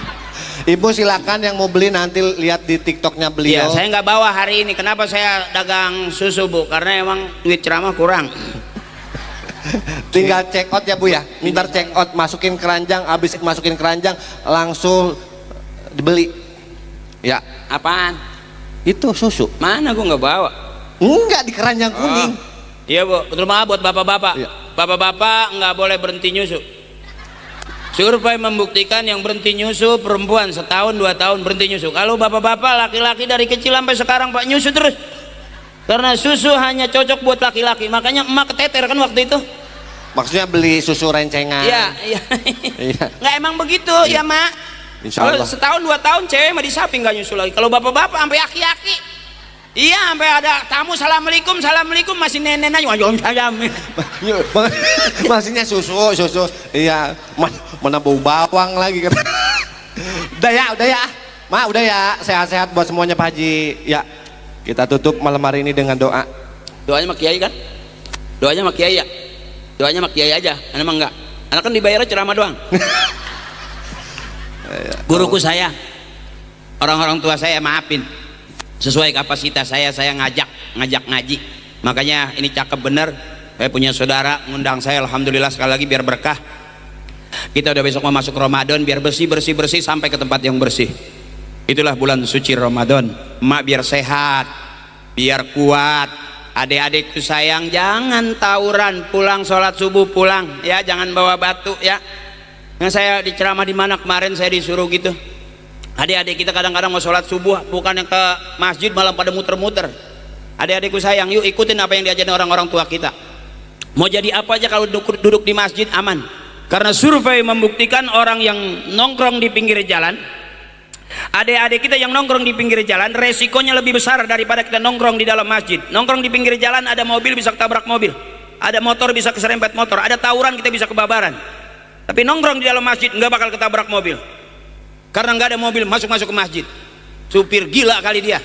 Ibu silakan yang mau beli nanti lihat di TikToknya beliau. Iya, saya nggak bawa hari ini. Kenapa saya dagang susu Bu? Karena emang duit ceramah kurang. Tinggal check out ya Bu ya. Ntar check out, masukin keranjang, habis masukin keranjang langsung dibeli. Ya, Apaan? itu susu. Mana gua nggak bawa. Enggak di keranjang kuning. Iya Bu, terutama buat bapak-bapak. Iya. Bapak-bapak nggak boleh berhenti nyusu. Survei membuktikan yang berhenti nyusu perempuan setahun 2 tahun berhenti nyusu. Kalau bapak-bapak laki-laki dari kecil sampai sekarang Pak nyusu terus. Karena susu hanya cocok buat laki-laki. Makanya emak keteter kan waktu itu. Maksudnya beli susu rencengan. Iya. Iya. Nggak emang begitu ya Mak. Insya Kalau Allah. setahun 2 tahun cewek mah disamping nggak nyusu lagi. Kalau bapak-bapak sampai aki-aki. Iya, sampai ada tamu assalamualaikum masih nenek aja salam. Maksudnya susu. Iya. Mana bau bawang lagi kan. Udah ya. Ma, udah ya. Sehat-sehat buat semuanya Pak Haji. Ya. Kita tutup malam hari ini dengan doa. Doanya sama kiai kan? Doanya sama kiai ya? Doanya sama kiai aja. Anak mah enggak. Anak kan dibayarnya ceramah doang. Guruku saya, orang-orang tua saya maafin. Sesuai kapasitas saya ngajak ngaji. Makanya ini cakep bener. Saya punya saudara ngundang saya, alhamdulillah sekali lagi biar berkah. Kita udah besok mau masuk Ramadan, biar bersih sampai ke tempat yang bersih. Itulah bulan suci Ramadan. Emak biar sehat, biar kuat. Adik-adikku sayang, jangan tawuran, pulang sholat subuh pulang ya, jangan bawa batu ya. Yang saya diceramah di mana kemarin saya disuruh gitu. Adik-adik kita kadang-kadang mau sholat subuh bukan yang ke masjid malah pada muter-muter. Adik-adikku sayang, yuk ikutin apa yang diajarin orang-orang tua kita. Mau jadi apa aja kalau duduk di masjid aman. Karena survei membuktikan orang yang nongkrong di pinggir jalan, adik-adik kita yang nongkrong di pinggir jalan resikonya lebih besar daripada kita nongkrong di dalam masjid. Nongkrong di pinggir jalan ada mobil bisa ketabrak mobil, ada motor bisa keserempet motor, ada tawuran kita bisa kebabaran. Tapi nongkrong di dalam masjid nggak bakal ketabrak mobil. Karena nggak ada mobil masuk ke masjid. Supir gila kali dia.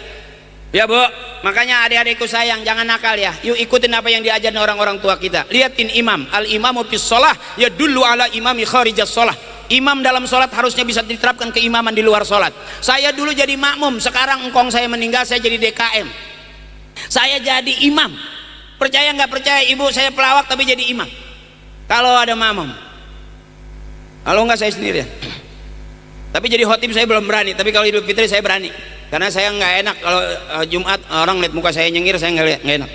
Ya Bu, makanya adik-adikku sayang jangan nakal ya. Yuk ikutin apa yang diajarin orang-orang tua kita. Liatin imam, al imamu fis shalah ya dulu ala imami kharijas shalah. Imam dalam sholat harusnya bisa diterapkan keimaman di luar sholat. Saya dulu jadi makmum, sekarang engkong saya meninggal saya jadi DKM. Saya jadi imam. Percaya nggak percaya ibu, saya pelawak tapi jadi imam. Kalau ada makmum. Kalau nggak saya sendiri ya. Tapi jadi khotib saya belum berani, tapi kalau Idul Fitri saya berani. karena saya nggak enak kalau Jumat orang lihat muka saya nyengir, saya nggak enak.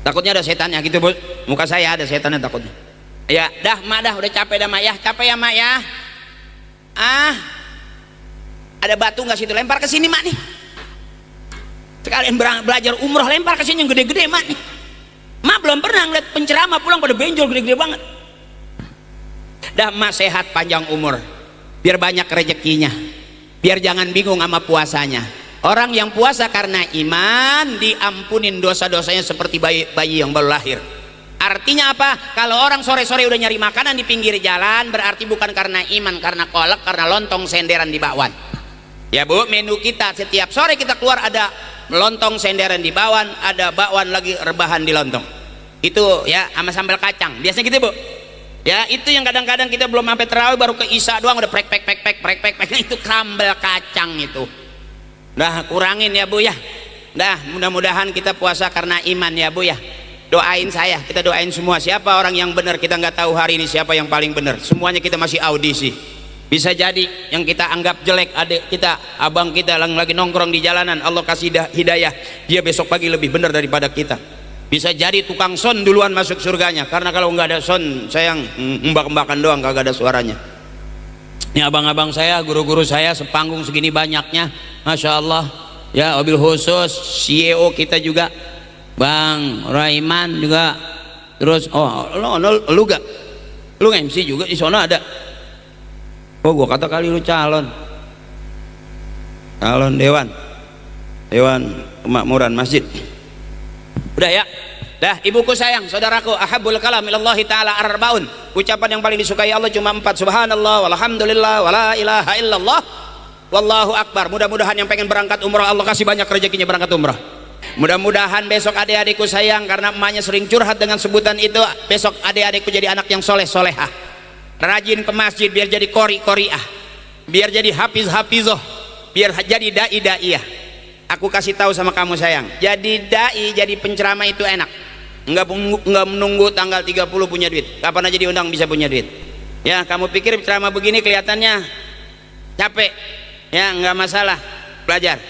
Takutnya ada setannya gitu bos, muka saya ada setannya takutnya. Ya dah mak dah, udah capek dah mak ya, capek ya mak ya. Ada batu nggak situ, lempar ke sini mak nih. Sekalian belajar umroh, lempar ke sini yang gede-gede mak nih. Mak belum pernah ngeliat penceramah pulang pada benjol gede-gede banget. Dah mak sehat panjang umur, biar banyak rezekinya, biar jangan bingung sama puasanya. Orang yang puasa karena iman diampunin dosa-dosanya seperti bayi yang baru lahir. Artinya apa? Kalau orang sore-sore udah nyari makanan di pinggir jalan, berarti bukan karena iman, karena kolak, karena lontong senderan di bakwan. Ya bu, menu kita setiap sore kita keluar ada lontong senderan di bakwan, ada bakwan lagi rebahan di lontong. Itu ya sama sambal kacang. Biasanya gitu bu. Ya itu yang kadang-kadang kita belum sampai terawih baru ke isya doang udah prek itu sambal kacang itu. Dah kurangin ya bu ya. Dah mudah-mudahan kita puasa karena iman ya bu ya. Doain saya, kita doain semua. Siapa orang yang benar, kita nggak tahu hari ini siapa yang paling benar. Semuanya kita masih audisi. Bisa jadi yang kita anggap jelek adik kita, abang kita yang lagi nongkrong di jalanan, Allah kasih hidayah, dia besok pagi lebih benar daripada kita. Bisa jadi tukang son duluan masuk surganya, karena kalau nggak ada son sayang mbak-mbakan doang, kagak ada suaranya. Ini abang-abang saya, guru-guru saya sepanggung segini banyaknya, masya Allah ya. Wabil khusus CEO kita juga Bang Raiman juga. Terus lu gak? Lu MC juga di sana ada. Oh gua kata kali lu calon dewan kemakmuran masjid. Udah ya. Dah ibuku sayang, saudaraku, ahabbul kalam ilallahi ta'ala arbaun. Ucapan yang paling disukai Allah cuma 4. Subhanallah walhamdulillah wala ilaha illallah wallahu akbar. Mudah-mudahan yang pengen berangkat umrah Allah kasih banyak rezekinya berangkat umrah. Mudah-mudahan besok adik-adikku sayang, karena emaknya sering curhat dengan sebutan itu, besok adik-adikku jadi anak yang soleh-solehah, rajin ke masjid, biar jadi qori-qoriah, biar jadi hafiz-hafizoh, biar jadi dai-daiyah. Aku kasih tahu sama kamu sayang, jadi dai, jadi penceramah itu enak. Enggak menunggu tanggal 30 punya duit, kapan aja diundang bisa punya duit. Ya kamu pikir ceramah begini kelihatannya capek ya, nggak masalah, belajar,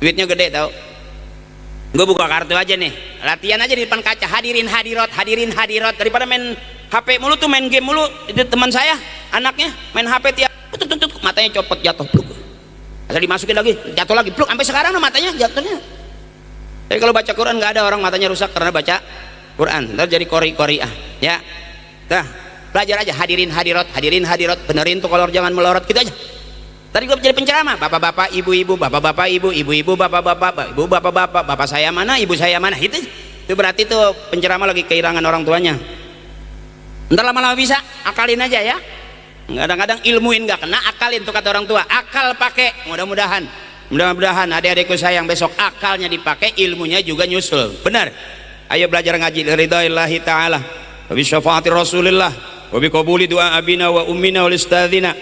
duitnya gede tau. Gue buka kartu aja nih, latihan aja di depan kaca, hadirin hadirat, daripada main HP mulu tuh, main game mulu. Itu teman saya anaknya main HP tiap matanya copot, jatuh pluk, asal dimasukin lagi jatuh lagi pluk, sampai sekarang no, matanya jatuhnya. Tapi kalau baca Quran nggak ada orang matanya rusak karena baca Quran, ntar jadi qori-qoriah ya. Dah belajar aja, hadirin hadirat, benerin tuh kalau jangan melorot gitu aja. Tadi gue jadi penceramah, bapak-bapak, ibu-ibu, bapak-bapak, ibu-ibu, bapak-bapak, bapak saya mana, ibu saya mana, itu berarti tuh penceramah lagi kehilangan orang tuanya. Ntar lama-lama bisa, akalin aja ya. Kadang-kadang ilmuin nggak kena, akalin tuh kata orang tua, akal pakai. Mudah-mudahan adik-adikku sayang besok akalnya dipakai, ilmunya juga nyusul. Benar. Ayo belajar ngaji ridaillahi ta'ala, wa bi syafaati rasulillah, wa bi qabuli doa abina wa ummina wal ustadzina.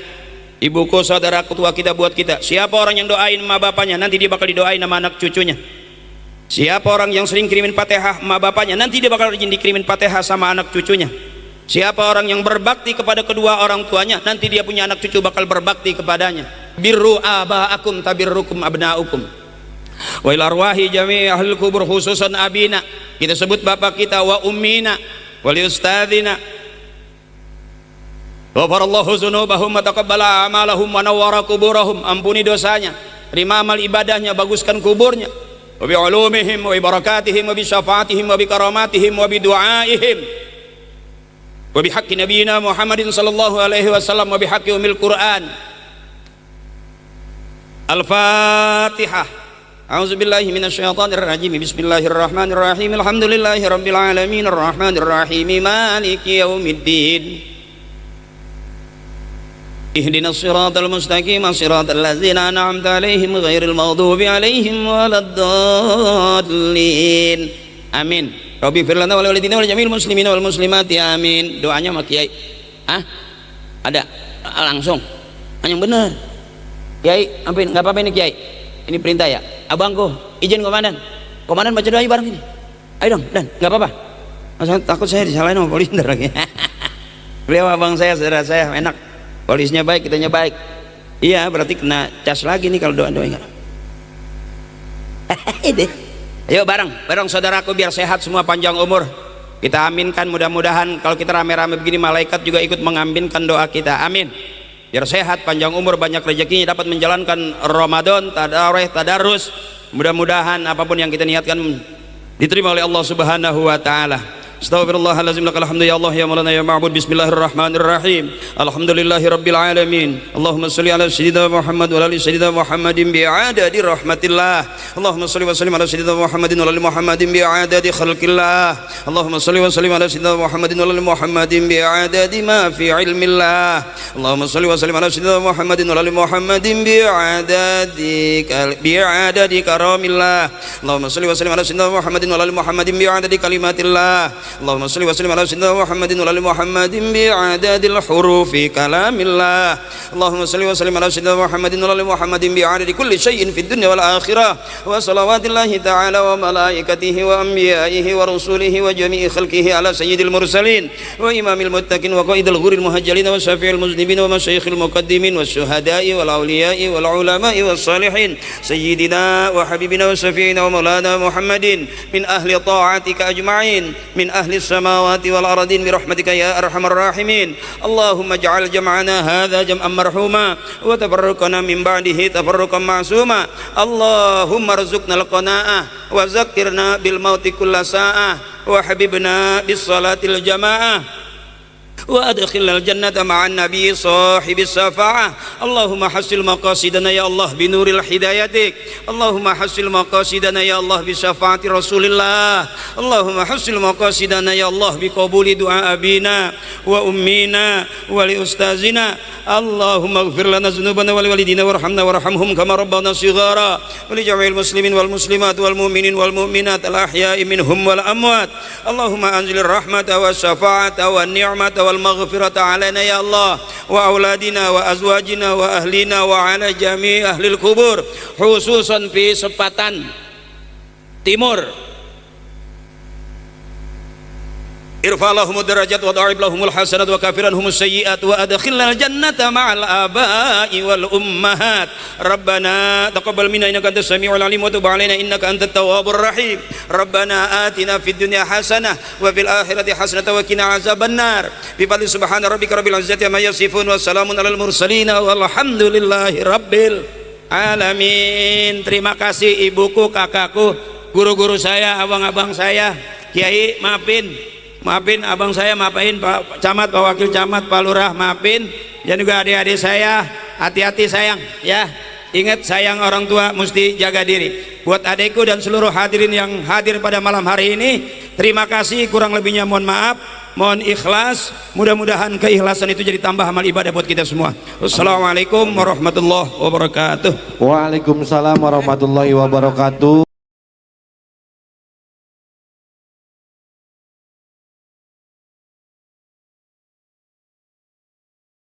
Ibuku, saudaraku, tua kita buat kita. Siapa orang yang doain emak bapaknya, nanti dia bakal didoain sama anak cucunya. Siapa orang yang sering kirimin Fatihah emak bapaknya, nanti dia bakal dikirimin Fatihah sama anak cucunya. Siapa orang yang berbakti kepada kedua orang tuanya, nanti dia punya anak cucu bakal berbakti kepadanya. Birru aba'akum tabirrukum abna'ukum. Wa ila arwahi jami' ahlul kubur khususan abina. Kita sebut bapak kita wa ummina wa li ustadzina. Ghafarallahu dzunubahum wa taqabbala a'malahum wa nawwara kuburahum. Ampuni dosanya, terima amal ibadahnya, baguskan kuburnya. Wa bi ulumihim wa bi barakatihim wa bi syafaatihim wa bi karamatihim wa bi du'aihim. Wa bi haqqi nabiyina Muhammadin sallallahu alaihi wasallam wa bi haqqi umil Qur'an. Al-Fatihah. A'udzubillahi minasyaitonir rajim. Bismillahirrahmanirrahim. Alhamdulillahirabbil alamin arrahmanir rahim maliki yaumiddin. Ihdinas siratal mustaqim siratal ladzina an'amta 'alaihim ghairil maghdubi 'alaihim waladdallin. Amin. Rabbi fir lana wal walidina wal jamil muslimina wal muslimati amin. Doanya sama Kiai. Ada langsung. Yang benar. Kiai, ampun, enggak apa-apa ini Kiai. Ini perintah ya. Abangku, izin komandan. Komandan baca doa bareng ini. Ayo dong, Dan, enggak apa-apa. Masa takut saya disalahin sama polisi ntar lagi. Beliau abang saya, saudara saya, enak. Polisnya baik, kitanya baik. Iya, berarti kena cas lagi nih kalau doa-doa enggak. Ayo bareng saudaraku biar sehat semua, panjang umur. Kita aminkan, mudah-mudahan kalau kita rame-rame begini malaikat juga ikut mengaminkan doa kita. Amin. Biar sehat, panjang umur, banyak rezekinya, dapat menjalankan Ramadan, tadarus, tadarus. Mudah-mudahan apapun yang kita niatkan diterima oleh Allah Subhanahu wa taala. Astaghfirullahaladzim, lakal hamdu ya Allah ya maulana ya ma'bud. Bismillahirrahmanirrahim. Alhamdulillahi rabbil alamin. Allahumma salli ala sayyidina Muhammad wa ala sayyidina Muhammadin bi'adadi rahmatillah. Allahumma salli wa sallim ala sayyidina Muhammadin wa ala Muhammadin bi'adadi khalqillah. Allahumma salli wa sallim ala sayyidina Muhammadin wa ala Muhammadin bi'adadi ma fi ilmillah. Allahumma salli wa sallim ala sayyidina Muhammadin wa ala Muhammadin bi'adadi karamillah. Allahumma salli wa sallim ala sayyidina Muhammadin wa ala Muhammadin bi'adadi kalimatillah. Allahumma salli wa sallim ala sayyidina Muhammadin wa ala Muhammadin bi'adadil hurufi kalamillah. Allahumma salli wa sallim ala sayyidina Muhammadin wa ala Muhammadin bi'adadi kulli syai'in fid dunya wal akhirah. Wa salawatillahi ta'ala wa malaikatihi wa anbiya'ihi wa rusulihi wa jami'i khalqihi ala sayyidil mursalin wa imamil muttaqin wa qaidil ghuril muhajjalin wa syafi'il muznibin wa masyayikhil muqaddimin wa syuhada'i wal awliya'i wal ulama'i was salihin sayyidina wa habibina wa syafi'ina wa maulana Muhammadin min ahli ta'atika ajma'in min ahli samawati wal ardin bi rahmatika ya arhamar rahimin. Allahumma ja'al jam'ana hadza jam'an marhuma wa tafarraqana min ba'dihi tafarruqan ma'suma. Allahumma rzuqna al-qanaa'ah wa zakkirna bil mauti kulla sa'ah wa habibna bis salatil jamaa'ah wa adkhilnal jannata ma'an nabiy sahibis syafa'ah. Allahumma hassil maqasidana ya Allah bi nuril hidayatik. Allahumma hassil maqasidana ya Allah bi syafaati Rasulillah. Allahumma hassil maqasidana ya Allah bi qabuli du'a abina wa ummina wa li ustazina. Allahumma ighfir lana dzunubana wa li walidina warhamna warhamhum kama rabbana shighara wa li jami'il muslimin wal muslimat wal mu'minin wal mu'minat al ahya'i minhum wal amwat. Allahumma anzilir rahmata wa syafa'ata wa ni'mata wal maghfirata alaina ya Allah wa auladina wa azwajina wa ahlina wa ala jami' ahlil kubur, khususan fi Sepatan Timur. Irfa lahumud darajat wa da'ib lahumul hasanat wa kafiranhumus sayyi'at wa adkhilnal jannata ma'al aba'i wal ummahat. Rabbana taqabbal minna innaka antas sami'ul alim wa tub 'alaina innaka antat tawwabur rahim. Rabbana atina fid dunya hasanah wa fil akhirati hasanah wa qina azabannar. Bi fadli subhana rabbika rabbil izzati amma yasifun wa salamun alal mursalin walhamdulillahi rabbil alamin. Terima kasih ibuku, kakakku, guru-guru saya, abang-abang saya. Kiai maafin abang saya, maafin Pak Camat, Pak Wakil Camat, Pak Lurah, maafin. Dan juga adik-adik saya, hati-hati sayang ya. Ingat, sayang orang tua, mesti jaga diri. Buat adikku dan seluruh hadirin yang hadir pada malam hari ini, terima kasih. Kurang lebihnya mohon maaf, mohon ikhlas. Mudah-mudahan keikhlasan itu jadi tambah amal ibadah buat kita semua. Wassalamualaikum warahmatullahi wabarakatuh. Waalaikumsalam warahmatullahi wabarakatuh.